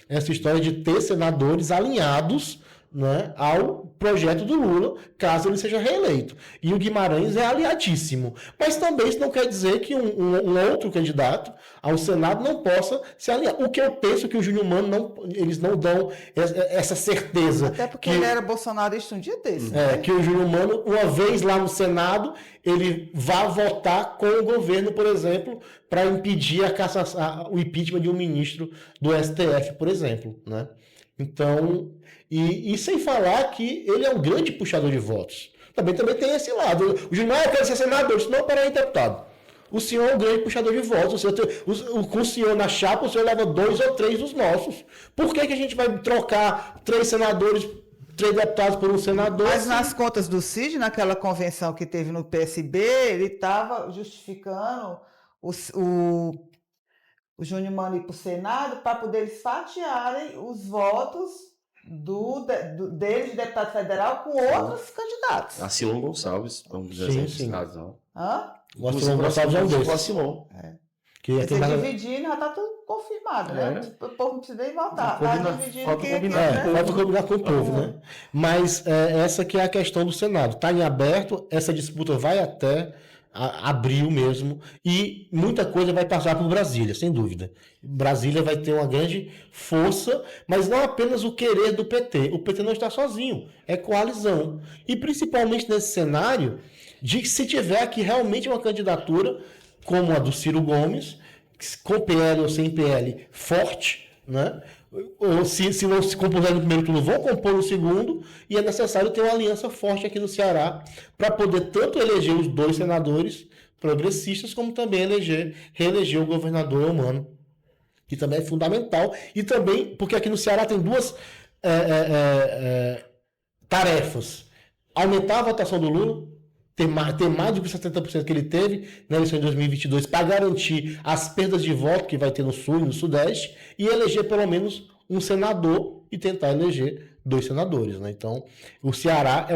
Essa história de ter senadores alinhados, né, ao projeto do Lula, caso ele seja reeleito. E o Guimarães é aliadíssimo. Mas também isso não quer dizer que um outro candidato ao Senado não possa se aliar. O que eu penso que o Júnior Mano eles não dão essa certeza. Até porque ele era bolsonarista um dia desse. Que o Júnior Mano, uma vez lá no Senado, ele vá votar com o governo, por exemplo, para impedir o impeachment de um ministro do STF, por exemplo, né? Então, e sem falar que ele é um grande puxador de votos. Também tem esse lado. O Júnior, eu quero ser senador. Disse, não, peraí, deputado. O senhor é um grande puxador de votos. Com o senhor na chapa, o senhor leva 2 ou 3 dos nossos. Por que a gente vai trocar 3 senadores, 3 deputados por um senador? Mas nas contas do Cid, naquela convenção que teve no PSB, ele estava justificando o Júnior Mano ir para o Senado para poder eles fatiarem os votos dele de deputado federal com outros candidatos. A Silon Gonçalves, vamos dizer assim, razão. O Silon Gonçalves é um desses. Que dividindo, já está tudo confirmado, né? O povo não precisa nem votar. Falta combinar com o povo, né? Mas essa que é a questão do Senado. Está em aberto, essa disputa vai até abril mesmo, e muita coisa vai passar por Brasília, sem dúvida. Brasília vai ter uma grande força, mas não apenas o querer do PT. O PT não está sozinho, é coalizão. E principalmente nesse cenário, de que se tiver aqui realmente uma candidatura, como a do Ciro Gomes, com PL ou sem PL, forte, né? Ou se não se compuser no primeiro turno, vão compor no segundo, e é necessário ter uma aliança forte aqui no Ceará para poder tanto eleger os 2 senadores progressistas, como também reeleger o governador Eumano, que também é fundamental, e também, porque aqui no Ceará tem 2 tarefas: aumentar a votação do Lula, ter mais do que 70% que ele teve na eleição de 2022 para garantir as perdas de voto que vai ter no Sul e no Sudeste e eleger pelo menos um senador e tentar eleger 2 senadores, né? Então, o Ceará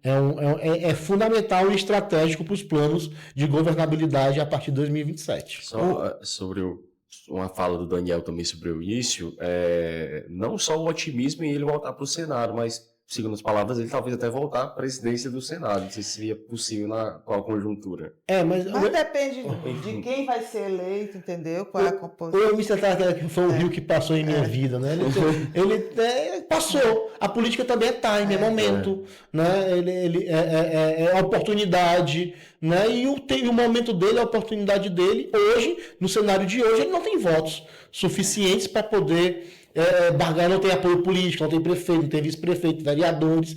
é fundamental e estratégico para os planos de governabilidade a partir de 2027. Só sobre uma fala do Daniel também sobre o início, não só o otimismo em ele voltar para o Senado, mas, segundo as palavras, ele talvez até voltar à presidência do Senado. Não sei se seria possível na qual conjuntura. Mas depende de quem vai ser eleito, entendeu? Qual é a composição. Eu me sentar que foi o rio que passou em minha vida, né? Ele passou. A política também é time, é momento, né? Ele é oportunidade, né? E o momento dele, a oportunidade dele, hoje, no cenário de hoje, ele não tem votos suficientes para poder barganhar, não tem apoio político, não tem prefeito, não tem vice-prefeito, vereadores.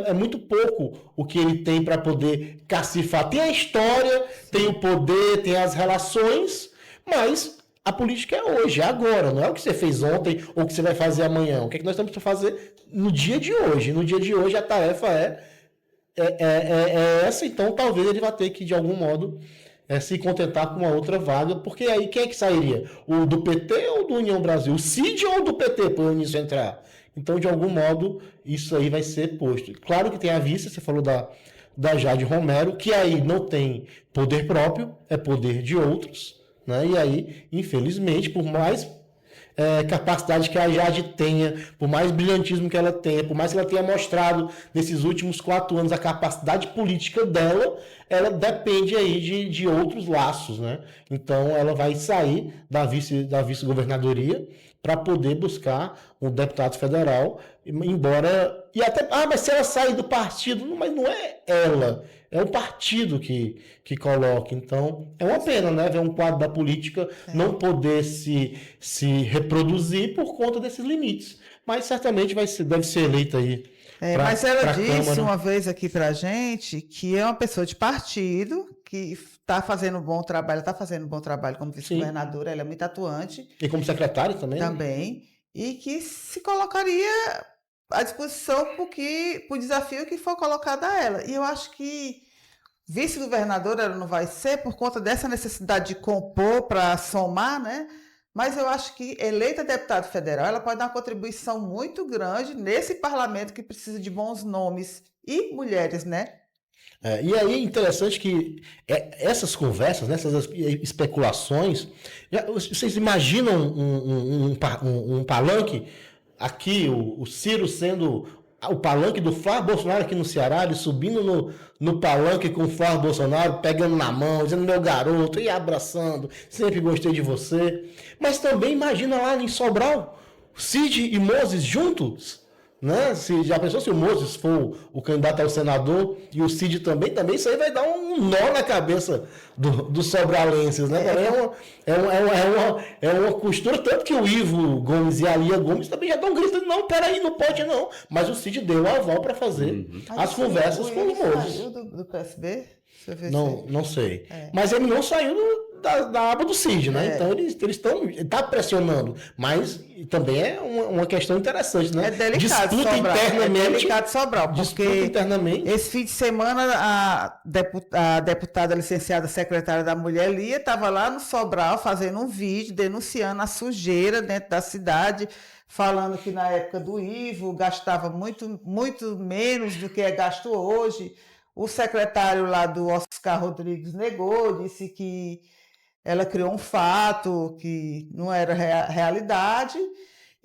É muito pouco o que ele tem para poder cacifar. Tem a história, tem o poder, tem as relações, mas a política é hoje, é agora. Não é o que você fez ontem ou o que você vai fazer amanhã. O que é que nós temos para fazer no dia de hoje? No dia de hoje a tarefa é essa, então talvez ele vá ter que, de algum modo, se contentar com uma outra vaga, porque aí quem é que sairia? O do PT ou do União Brasil? O Cid ou do PT para o Eunício entrar? Então, de algum modo, isso aí vai ser posto. Claro que tem a vista, você falou da Jade Romero, que aí não tem poder próprio, é poder de outros, né? E aí, infelizmente, por mais capacidade que a Jade tenha, por mais brilhantismo que ela tenha, por mais que ela tenha mostrado nesses últimos 4 anos a capacidade política dela, ela depende aí de outros laços, né? Então ela vai sair da vice-governadoria para poder buscar um deputado federal, embora... E até, mas se ela sair do partido, mas não é ela, é o partido que coloca. Então, é uma pena, né? Ver um quadro da política não poder se reproduzir por conta desses limites. Mas certamente deve ser eleita aí. Mas ela disse uma vez aqui pra gente que é uma pessoa de partido, que está fazendo um bom trabalho, como vice-governadora, ela é muito atuante. E como secretária também? Também. E que se colocaria à disposição para o desafio que for colocado a ela. E eu acho que vice-governadora ela não vai ser por conta dessa necessidade de compor para somar, né? Mas eu acho que eleita deputada federal, ela pode dar uma contribuição muito grande nesse parlamento que precisa de bons nomes e mulheres, né? E aí é interessante que essas conversas, né, essas especulações, vocês imaginam um palanque aqui, o Ciro sendo o palanque do Flávio Bolsonaro aqui no Ceará, ele subindo no palanque com o Flávio Bolsonaro, pegando na mão, dizendo meu garoto, e abraçando, sempre gostei de você. Mas também imagina lá em Sobral, Cid e Moses juntos, né? Já pensou se o Moses for o candidato ao senador e o Cid também, isso aí vai dar um nó na cabeça dos sobralenses, né? É uma costura, tanto que o Ivo Gomes e a Lia Gomes também já dão grito, não, peraí, não pode não. Mas o Cid deu a aval para fazer as conversas com o Moses. Saiu do PSB? Não sei. Mas ele não saiu da aba do Cid, né? Então eles estão pressionando, mas também é uma questão interessante, né? É delicado Sobral. Internamente, é delicado Sobral, porque internamente. Esse fim de semana a deputada licenciada secretária da Mulher, Lia, estava lá no Sobral fazendo um vídeo denunciando a sujeira dentro da cidade, falando que na época do Ivo gastava muito, muito menos do que é gasto hoje. O secretário lá do Oscar Rodrigues negou, disse que ela criou um fato que não era realidade.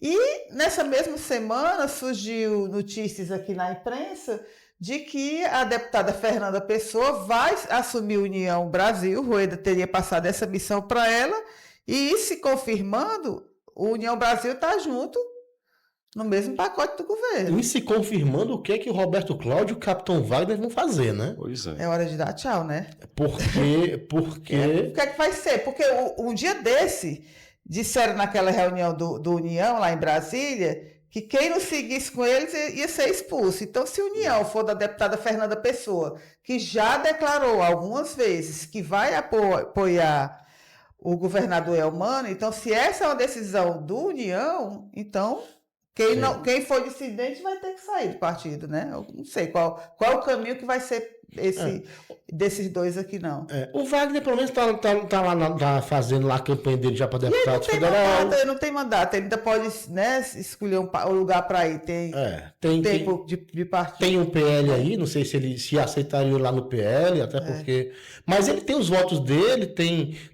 E nessa mesma semana surgiu notícias aqui na imprensa de que a deputada Fernanda Pessoa vai assumir a União Brasil. Rueda teria passado essa missão para ela. E se confirmando, o União Brasil está junto no mesmo pacote do governo. E se confirmando o que é que o Roberto Cláudio e o Capitão Wagner vão fazer, né? Pois é. É hora de dar tchau, né? Porque... O que é que vai ser? Porque um dia desse, disseram naquela reunião do União, lá em Brasília, que quem não seguisse com eles ia ser expulso. Então, se a União for da deputada Fernanda Pessoa, que já declarou algumas vezes que vai apoiar o governador Elmano, então, se essa é uma decisão do União, então... Quem for dissidente vai ter que sair do partido, né? Eu não sei qual é o caminho que vai ser desses dois aqui, não. O Wagner, pelo menos, tá lá tá fazendo lá a campanha dele já para deputado federal. Ele não tem mandato, ele ainda pode, né, escolher um lugar para ir. Tem tempo de partido. Tem um PL aí, não sei se ele se aceitaria lá no PL, até porque... Mas ele tem os votos dele,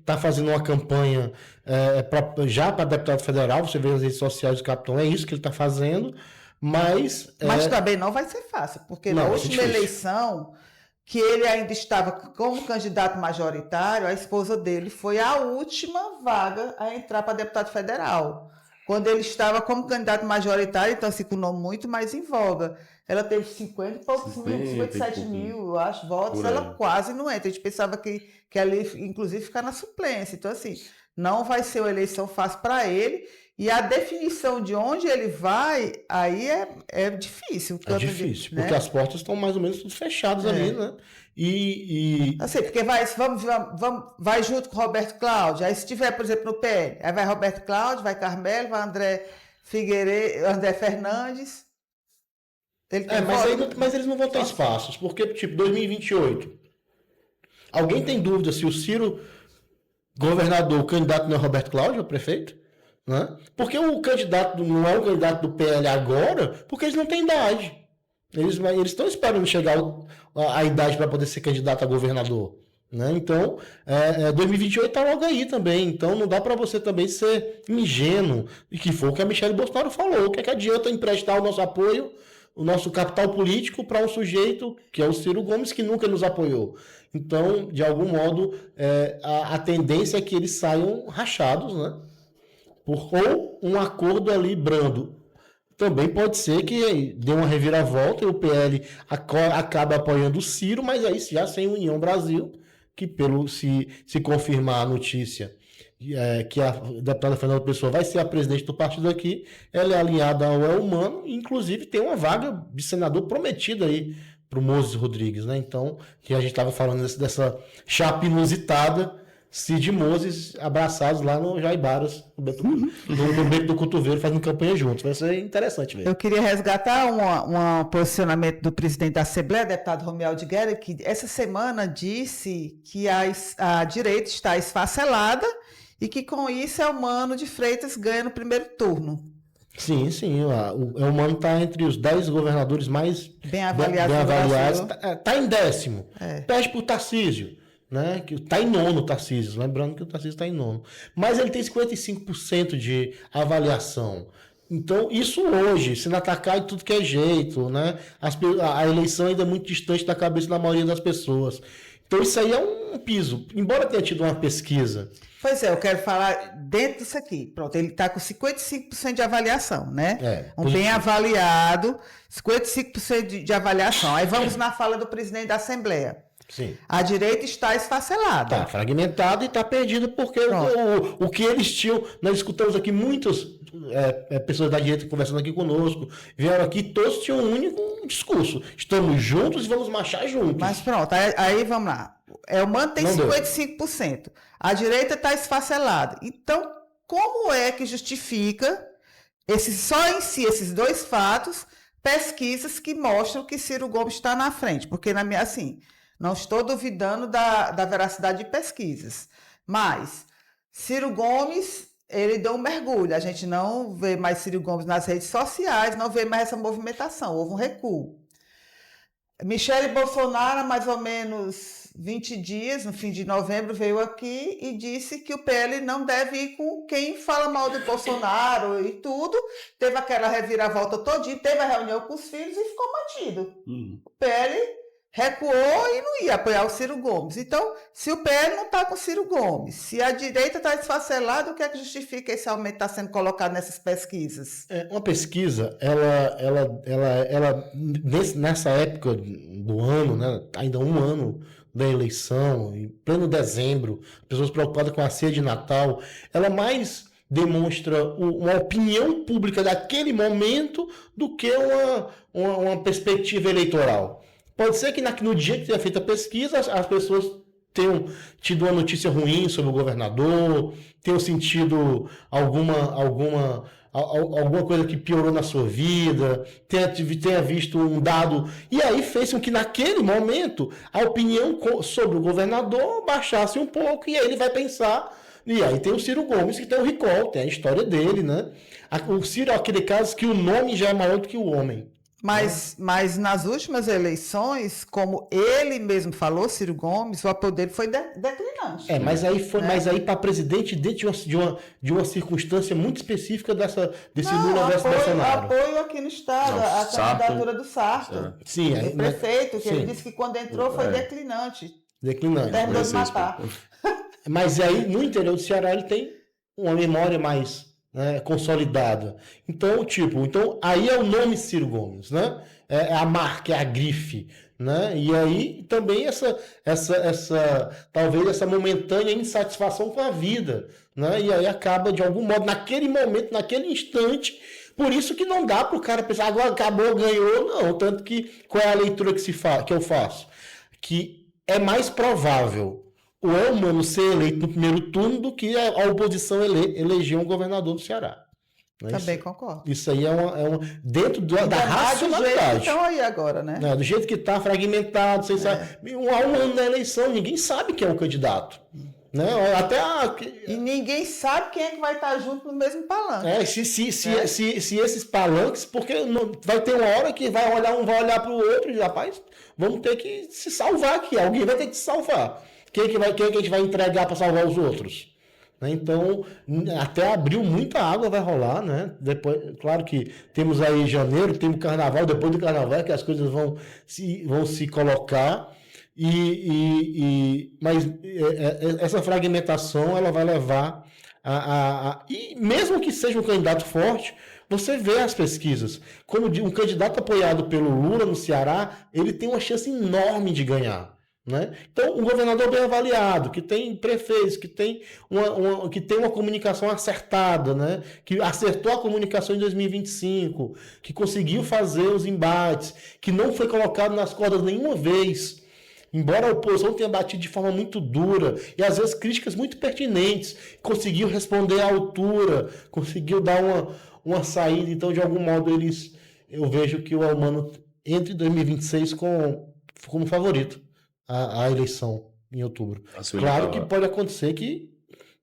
tá fazendo uma campanha já para deputado federal, você vê nas redes sociais do Capitão, é isso que ele está fazendo, mas também não vai ser fácil, porque na última eleição, que ele ainda estava como candidato majoritário, a esposa dele foi a última vaga a entrar para deputado federal. Quando ele estava como candidato majoritário, então assim, com o nome muito mais em voga. Ela teve 50 e poucos mil, 57 mil, eu acho, votos, ela quase não entra. A gente pensava que ela ia, inclusive, ficar na suplência. Então, assim, não vai ser uma eleição fácil para ele. E a definição de onde ele vai, aí é difícil. É difícil, porque as portas estão mais ou menos tudo fechadas ali, né? Assim, porque vai junto com o Roberto Cláudio, aí se tiver, por exemplo, no PL, aí vai Roberto Cláudio, vai Carmelo, vai André Fernandes. Mas eles não vão ter espaços, porque, tipo, 2028, alguém tem dúvida se o Ciro, governador, o candidato não é Roberto Cláudio, o prefeito? Né? Porque o candidato não é o candidato do PL agora, porque eles não têm idade. Eles estão esperando chegar a idade para poder ser candidato a governador. Né? Então, 2028 está logo aí também. Então, não dá para você também ser ingênuo. E que foi o que a Michelle Bolsonaro falou. O que adianta emprestar o nosso apoio, o nosso capital político para um sujeito que é o Ciro Gomes, que nunca nos apoiou. Então, de algum modo, a tendência é que eles saiam rachados, né? Ou um acordo ali brando. Também pode ser que dê uma reviravolta e o PL acabe apoiando o Ciro, mas aí já sem União Brasil, que se confirmar a notícia que a deputada Fernanda Pessoa vai ser a presidente do partido aqui, ela é alinhada ao El Humano, e inclusive tem uma vaga de senador prometida aí para o Moses Rodrigues, né? Então, que a gente estava falando dessa chapa inusitada, Cid e Moses abraçados lá no Jaibaras, no Beco do Cotovelo, fazendo campanha juntos. Vai ser interessante ver. Eu queria resgatar um posicionamento do presidente da Assembleia, deputado Romualdo de Guerra, que essa semana disse que a direita está esfacelada e que com isso Eumano de Freitas ganha no primeiro turno. Sim. O Eumano está entre os 10 governadores mais bem avaliados. Está em 10º. Perde para o Tarcísio. Né? Que está em 9º, Tarcísio. Lembrando que o Tarcísio está em 9º. Mas ele tem 55% de avaliação. Então, isso hoje, se não atacar de tudo que é jeito, né? A eleição ainda é muito distante da cabeça da maioria das pessoas. Então, isso aí é um piso. Embora tenha tido uma pesquisa. Pois é, eu quero falar dentro disso aqui. Pronto, ele está com 55% de avaliação, né? Bem avaliado, 55% de avaliação. Aí vamos na fala do presidente da Assembleia. Sim. A direita está esfacelada. Está fragmentada e está perdida porque o que eles tinham... Nós escutamos aqui muitas pessoas da direita conversando aqui conosco, vieram aqui, todos tinham um único discurso. Estamos juntos e vamos marchar juntos. Mas pronto, aí vamos lá. O Mano tem 55%. A direita está esfacelada. Então, como é que justifica esses dois fatos, pesquisas que mostram que Ciro Gomes está na frente? Porque, não estou duvidando da veracidade de pesquisas, mas Ciro Gomes, ele deu um mergulho. A gente não vê mais Ciro Gomes nas redes sociais, não vê mais essa movimentação, houve um recuo. Michelle Bolsonaro, há mais ou menos 20 dias, no fim de novembro, veio aqui e disse que o PL não deve ir com quem fala mal de Bolsonaro e tudo. Teve aquela reviravolta todinha, teve a reunião com os filhos e ficou mantido. O PL recuou e não ia apoiar o Ciro Gomes. Então, se o PL não está com o Ciro Gomes, se a direita está desfacelada, o que é que justifica esse aumento que está sendo colocado nessas pesquisas? Uma pesquisa, nessa época do ano, né, ainda um ano da eleição, em pleno dezembro, pessoas preocupadas com a ceia de Natal, ela mais demonstra uma opinião pública daquele momento do que uma perspectiva eleitoral. Pode ser que no dia que tenha feito a pesquisa, as pessoas tenham tido uma notícia ruim sobre o governador, tenham sentido alguma alguma coisa que piorou na sua vida, tenha visto um dado, e aí fez com que naquele momento a opinião sobre o governador baixasse um pouco, e aí ele vai pensar, e aí tem o Ciro Gomes, que tem o recall, tem a história dele, né? O Ciro é aquele caso que o nome já é maior do que o homem. Mas nas últimas eleições, como ele mesmo falou, Ciro Gomes, o apoio dele foi declinante. Mas aí para presidente dentro de uma circunstância muito específica desse Lula versus Bolsonaro. Apoio aqui no estado, a candidatura do Sarto. Sim, o prefeito, que ele disse que quando entrou foi declinante. Terminou de matar. Mas aí no interior do Ceará ele tem uma memória mais consolidada. Então, aí é o nome Ciro Gomes, né? É a marca, é a grife, né? E aí também talvez essa momentânea insatisfação com a vida, né? E aí acaba de algum modo naquele momento, naquele instante. Por isso que não dá para o cara pensar agora acabou, ganhou, não. Tanto que qual é a leitura que eu faço? Que é mais provável o Elmano ser eleito no primeiro turno do que a oposição eleger um governador do Ceará. Também concordo. Isso aí é uma dentro da racionalidade. Do jeito que estão aí agora, né? Do jeito que está, fragmentado, sem saber. Há um ano da eleição, ninguém sabe quem é o candidato. Né? E ninguém sabe quem é que vai estar junto no mesmo palanque. Se esses palanques, porque vai ter uma hora que um vai olhar para o outro e rapaz, vamos ter que se salvar aqui. Alguém vai ter que se salvar. Quem é que a gente vai entregar para salvar os outros? Então, até abril, muita água vai rolar, né? Depois, claro que temos aí janeiro, temos carnaval, depois do carnaval é que as coisas vão se colocar, mas essa fragmentação ela vai levar e mesmo que seja um candidato forte, você vê as pesquisas, como um candidato apoiado pelo Lula no Ceará, ele tem uma chance enorme de ganhar. Né? Então, um governador bem avaliado, que tem prefeitos, que tem uma comunicação acertada, né? Que acertou a comunicação em 2025, que conseguiu fazer os embates, que não foi colocado nas cordas nenhuma vez, embora a oposição tenha batido de forma muito dura, e às vezes críticas muito pertinentes, conseguiu responder à altura, conseguiu dar uma saída. Então, de algum modo, eu vejo que o Elmano entra em 2026 como favorito a eleição em outubro. Claro que pode acontecer que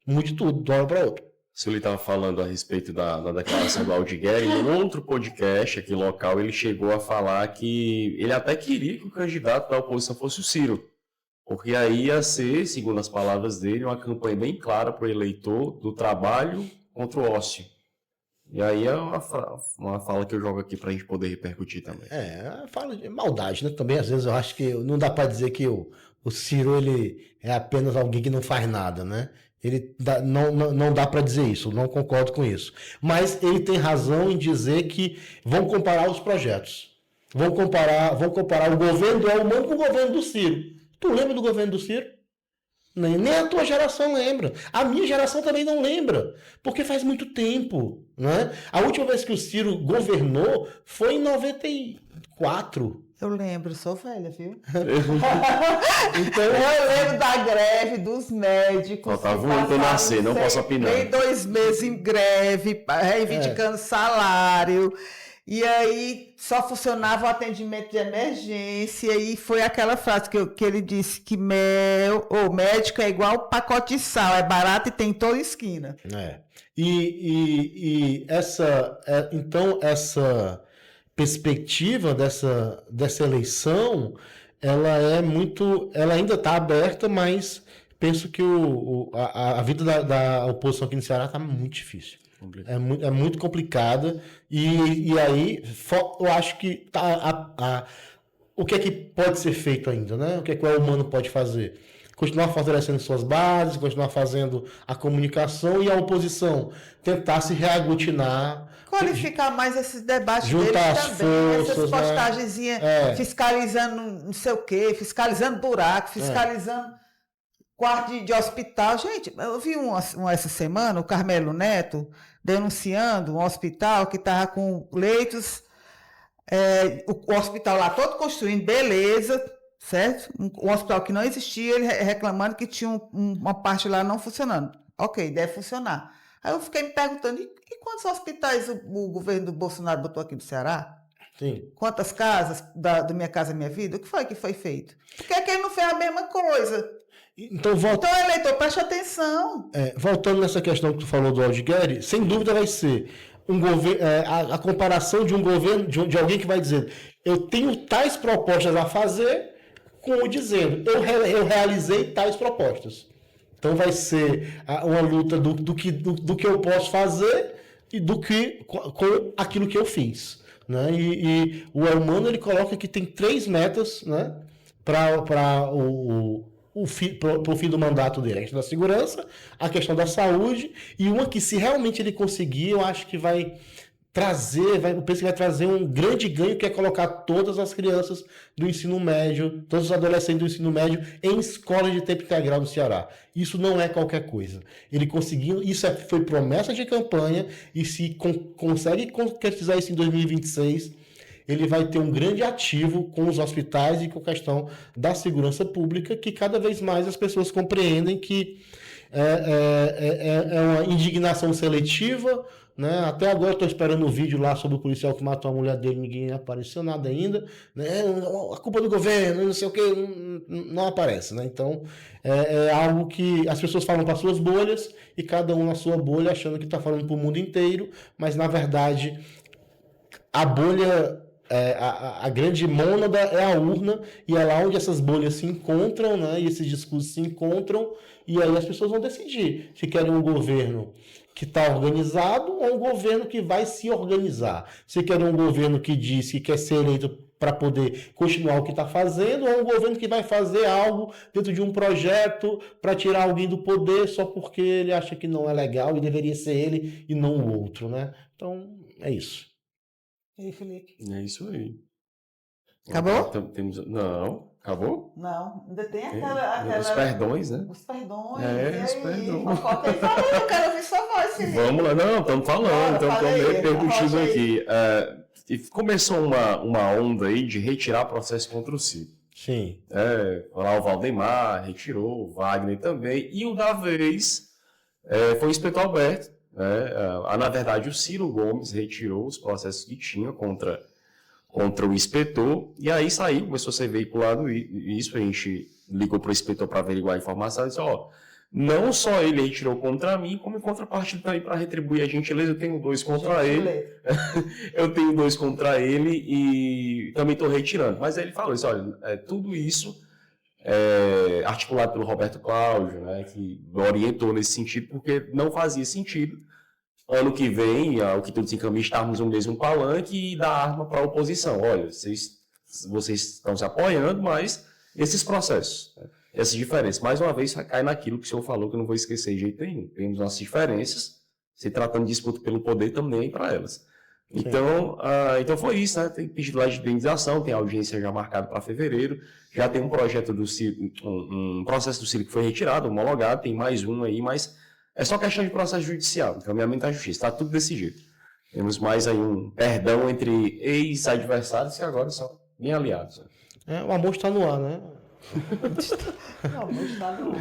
mude tudo, de uma hora para outra. Sueli estava falando a respeito da declaração do Aldigueri, em um outro podcast aqui local, ele chegou a falar que ele até queria que o candidato da oposição fosse o Ciro, porque aí ia ser, segundo as palavras dele, uma campanha bem clara para o eleitor do trabalho contra o ócio. E aí é uma fala que eu jogo aqui pra gente poder repercutir também. Fala de maldade, né? Também às vezes eu acho que não dá pra dizer que o Ciro ele é apenas alguém que não faz nada, né? Não dá pra dizer isso, não concordo com isso. Mas ele tem razão em dizer que vão comparar os projetos. Vão comparar o governo do Elmano com o governo do Ciro. Tu lembra do governo do Ciro? Nem a tua geração lembra. A minha geração também não lembra, porque faz muito tempo, né? A última vez que o Ciro governou foi em 94. Eu lembro, sou velha, viu? Então, eu lembro da greve dos médicos. Faltava um ano para nascer, não posso opinar. Tem 2 meses em greve, reivindicando salário. E aí só funcionava o atendimento de emergência, e foi aquela frase que ele disse que médico é igual pacote de sal, é barato e tem em toda esquina. Então essa perspectiva dessa eleição, ela ainda está aberta, mas penso que a vida da oposição aqui no Ceará está muito difícil. É muito complicada, e aí eu acho que o que é que pode ser feito ainda, né? O que é que o Elmano pode fazer? Continuar fortalecendo suas bases, continuar fazendo a comunicação, e a oposição tentar se reaglutinar, qualificar mais esses debates juntar deles as também, forças, essas postagenzinhas fiscalizando não sei o quê, fiscalizando buraco, fiscalizando quarto de hospital. Gente, eu vi essa semana o Carmelo Neto denunciando um hospital que estava com leitos, o hospital lá todo construindo, beleza, certo? Um hospital que não existia, ele reclamando que tinha uma parte lá não funcionando. Ok, deve funcionar. Aí eu fiquei me perguntando, e quantos hospitais o governo do Bolsonaro botou aqui no Ceará? Sim. Quantas casas do Minha Casa Minha Vida? O que foi feito? Por que ele não fez a mesma coisa? Então, Então, eleitor, preste atenção. Voltando nessa questão que tu falou do Aldigueri, sem dúvida vai ser um governo, a comparação de um governo, de alguém que vai dizer, eu tenho tais propostas a fazer, com o dizendo, eu realizei tais propostas. Então vai ser uma luta do que eu posso fazer e com aquilo que eu fiz. Né? E o Elmano, ele coloca que tem 3 metas, né, para o fim do mandato dele: a questão da segurança, a questão da saúde, e uma que, se realmente ele conseguir, eu acho que vai eu penso que vai trazer um grande ganho, que é colocar todas as crianças do ensino médio, todos os adolescentes do ensino médio em escola de tempo integral no Ceará. Isso não é qualquer coisa. Ele conseguiu, foi promessa de campanha, e se consegue concretizar isso em 2026, ele vai ter um grande ativo com os hospitais e com a questão da segurança pública, que cada vez mais as pessoas compreendem que é uma indignação seletiva, né? Até agora estou esperando o vídeo lá sobre o policial que matou a mulher dele, ninguém apareceu nada ainda, né? A culpa do governo, não sei o que, não aparece, né? Então é algo que as pessoas falam para suas bolhas, e cada um na sua bolha achando que está falando para o mundo inteiro, mas na verdade a bolha, a grande mônada é a urna, e é lá onde essas bolhas se encontram, né? E esses discursos se encontram, e aí as pessoas vão decidir se querem um governo que está organizado ou um governo que vai se organizar. Se quer um governo que diz que quer ser eleito para poder continuar o que está fazendo, ou um governo que vai fazer algo dentro de um projeto para tirar alguém do poder só porque ele acha que não é legal e deveria ser ele e não o outro, né? Então, é isso. E aí, Felipe? É isso aí. Acabou? Não, acabou? Não, ainda tem Os aquela... perdões, né? Os perdões. Os perdões. Fofoca aí, falou, eu quero ouvir sua voz, Felipe. Vamos lá, não, estamos falando, estamos meio percutindo aqui. E começou uma onda aí de retirar processo contra o Ciro. Sim. Lá o Valdemar retirou, o Wagner também, e o da vez foi o inspetor Alberto. Na verdade, o Ciro Gomes retirou os processos que tinha contra o inspetor, e aí saiu, começou a ser veiculado isso, a gente ligou para o inspetor para averiguar a informação e disse, não só ele retirou contra mim, como em contrapartida também para retribuir a gentileza, eu tenho 2 contra ele. Eu tenho 2 contra ele e também estou retirando. Mas aí ele falou isso, olha, tudo isso articulado pelo Roberto Cláudio, né, que orientou nesse sentido, porque não fazia sentido ano que vem, ao que tudo se encaminha, estarmos no mesmo palanque e dar arma para a oposição. Olha, vocês estão se apoiando, mas esses processos, essas diferenças, mais uma vez, cai naquilo que o senhor falou, que eu não vou esquecer de jeito nenhum. Temos nossas diferenças, se tratando de disputa pelo poder, também para elas. Então foi isso, né? Tem pedido lá de indenização, tem audiência já marcada para fevereiro, já tem um projeto do Ciro, um processo do Ciro que foi retirado, homologado, tem mais um aí, mas é só questão de processo judicial, encaminhamento à justiça, está tudo desse jeito. Temos mais aí um perdão entre ex-adversários que agora são bem aliados. O amor está no ar, né? Não, amor está no ar.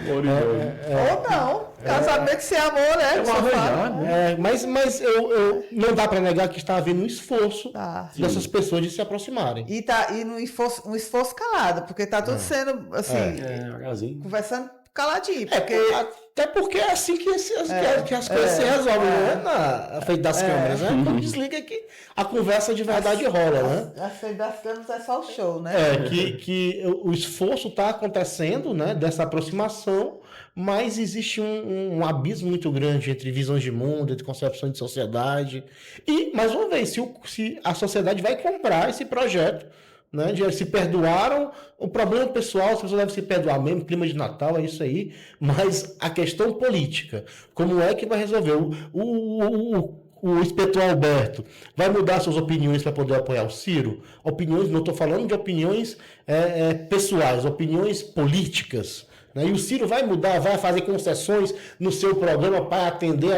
Ou não, casamento sem amor, né? Mas eu não dá para negar que está havendo um esforço dessas pessoas de se aproximarem. E um esforço calado, porque está tudo sendo assim, conversando caladinho. Até porque é assim que as coisas se resolvem, né? Na frente das câmeras, né? Quando desliga que a conversa de verdade rola, né? A frente das câmeras é só o show, né? Que o esforço está acontecendo, né? Dessa aproximação, mas existe um abismo muito grande entre visões de mundo, entre concepções de sociedade. E, mais uma vez, se a sociedade vai comprar esse projeto, né, se perdoaram, o problema pessoal, as pessoas devem se perdoar mesmo, clima de Natal, é isso aí, mas a questão política, como é que vai resolver? O inspetor Alberto vai mudar suas opiniões para poder apoiar o Ciro? Opiniões, não estou falando de opiniões pessoais, opiniões políticas. E o Ciro vai mudar, vai fazer concessões no seu programa para atender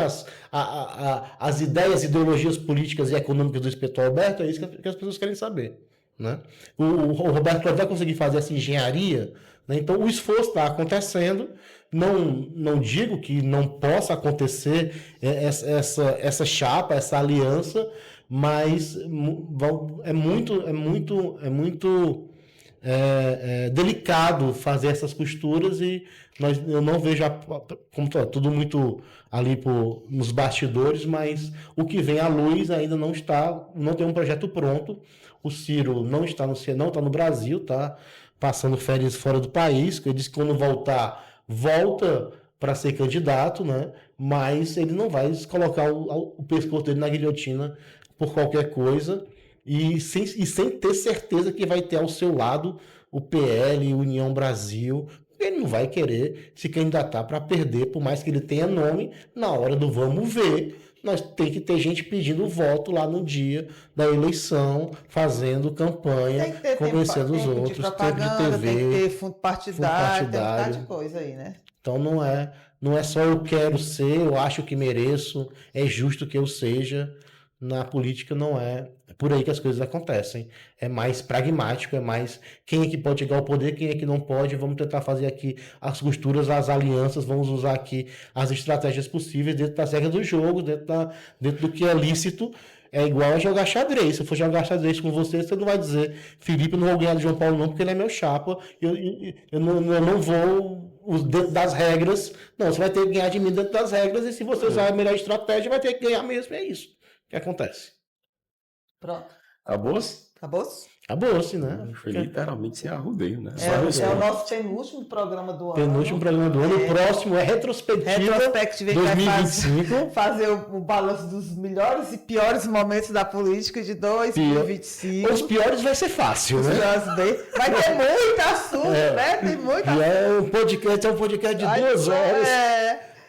as ideias, ideologias políticas e econômicas do inspetor Alberto? É isso que as pessoas querem saber. Né? O Roberto vai conseguir fazer essa engenharia, né? Então, o esforço está acontecendo. Não digo que não possa acontecer essa chapa, essa aliança, mas é muito delicado fazer essas costuras e eu não vejo como tudo muito ali nos bastidores, mas o que vem à luz ainda não tem um projeto pronto. O Ciro não está no Brasil, está passando férias fora do país, que ele disse que quando volta para ser candidato, né? Mas ele não vai colocar o pescoço dele na guilhotina por qualquer coisa e sem ter certeza que vai ter ao seu lado o PL, União Brasil. Ele não vai querer se candidatar para perder, por mais que ele tenha nome, na hora do vamos ver. Nós tem que ter gente pedindo voto lá no dia da eleição, fazendo campanha, convencendo os outros, tempo de TV, tem que ter fundo partidário, tem um bocado de coisa aí, né? Então não é só eu quero ser, eu acho que mereço, é justo que eu seja. Na política não é por aí que as coisas acontecem. É mais pragmático, é mais quem é que pode chegar ao poder, quem é que não pode. Vamos tentar fazer aqui as costuras, as alianças, vamos usar aqui as estratégias possíveis dentro das regras do jogo, dentro do que é lícito. É igual a jogar xadrez. Se eu for jogar xadrez com você não vai dizer Felipe, não vou ganhar do João Paulo não, porque ele é meu chapa. Eu não vou dentro das regras. Não, você vai ter que ganhar de mim dentro das regras e se você usar a melhor estratégia, vai ter que ganhar mesmo. É isso que acontece. Pronto. Acabou-se? Acabou-se, né? Foi literalmente sem arrudeio, né? É o nosso penúltimo programa do ano. Penúltimo programa do ano. O próximo é retrospectiva 2025. Vai fazer o balanço dos melhores e piores momentos da política de 2025. Os piores vai ser fácil, né? Vai ter muito assunto, né? Tem muito assunto. É um podcast de 2 horas.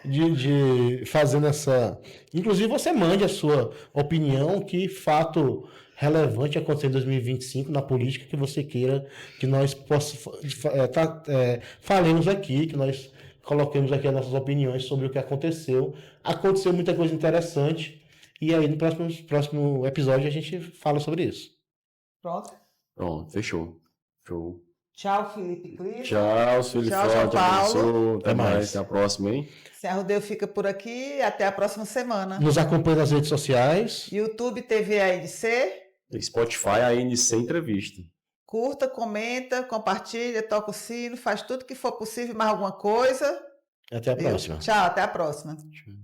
De fazendo essa... Inclusive, você mande a sua opinião, que fato relevante aconteceu em 2025 na política que você queira que nós falemos aqui, que nós coloquemos aqui as nossas opiniões sobre o que aconteceu. Aconteceu muita coisa interessante e aí no próximo episódio a gente fala sobre isso. Pronto, fechou. Show. Tchau, Felipe Clima. Tchau, Felipe. Tchau, João Paulo. Até mais. Até a próxima, hein? Serra Rodeu fica por aqui. Até a próxima semana. Nos acompanhe nas redes sociais. YouTube, TV ANC. Spotify, ANC Entrevista. Curta, comenta, compartilha, toca o sino, faz tudo que for possível, mais alguma coisa. Até a próxima. Tchau, até a próxima. Tchau.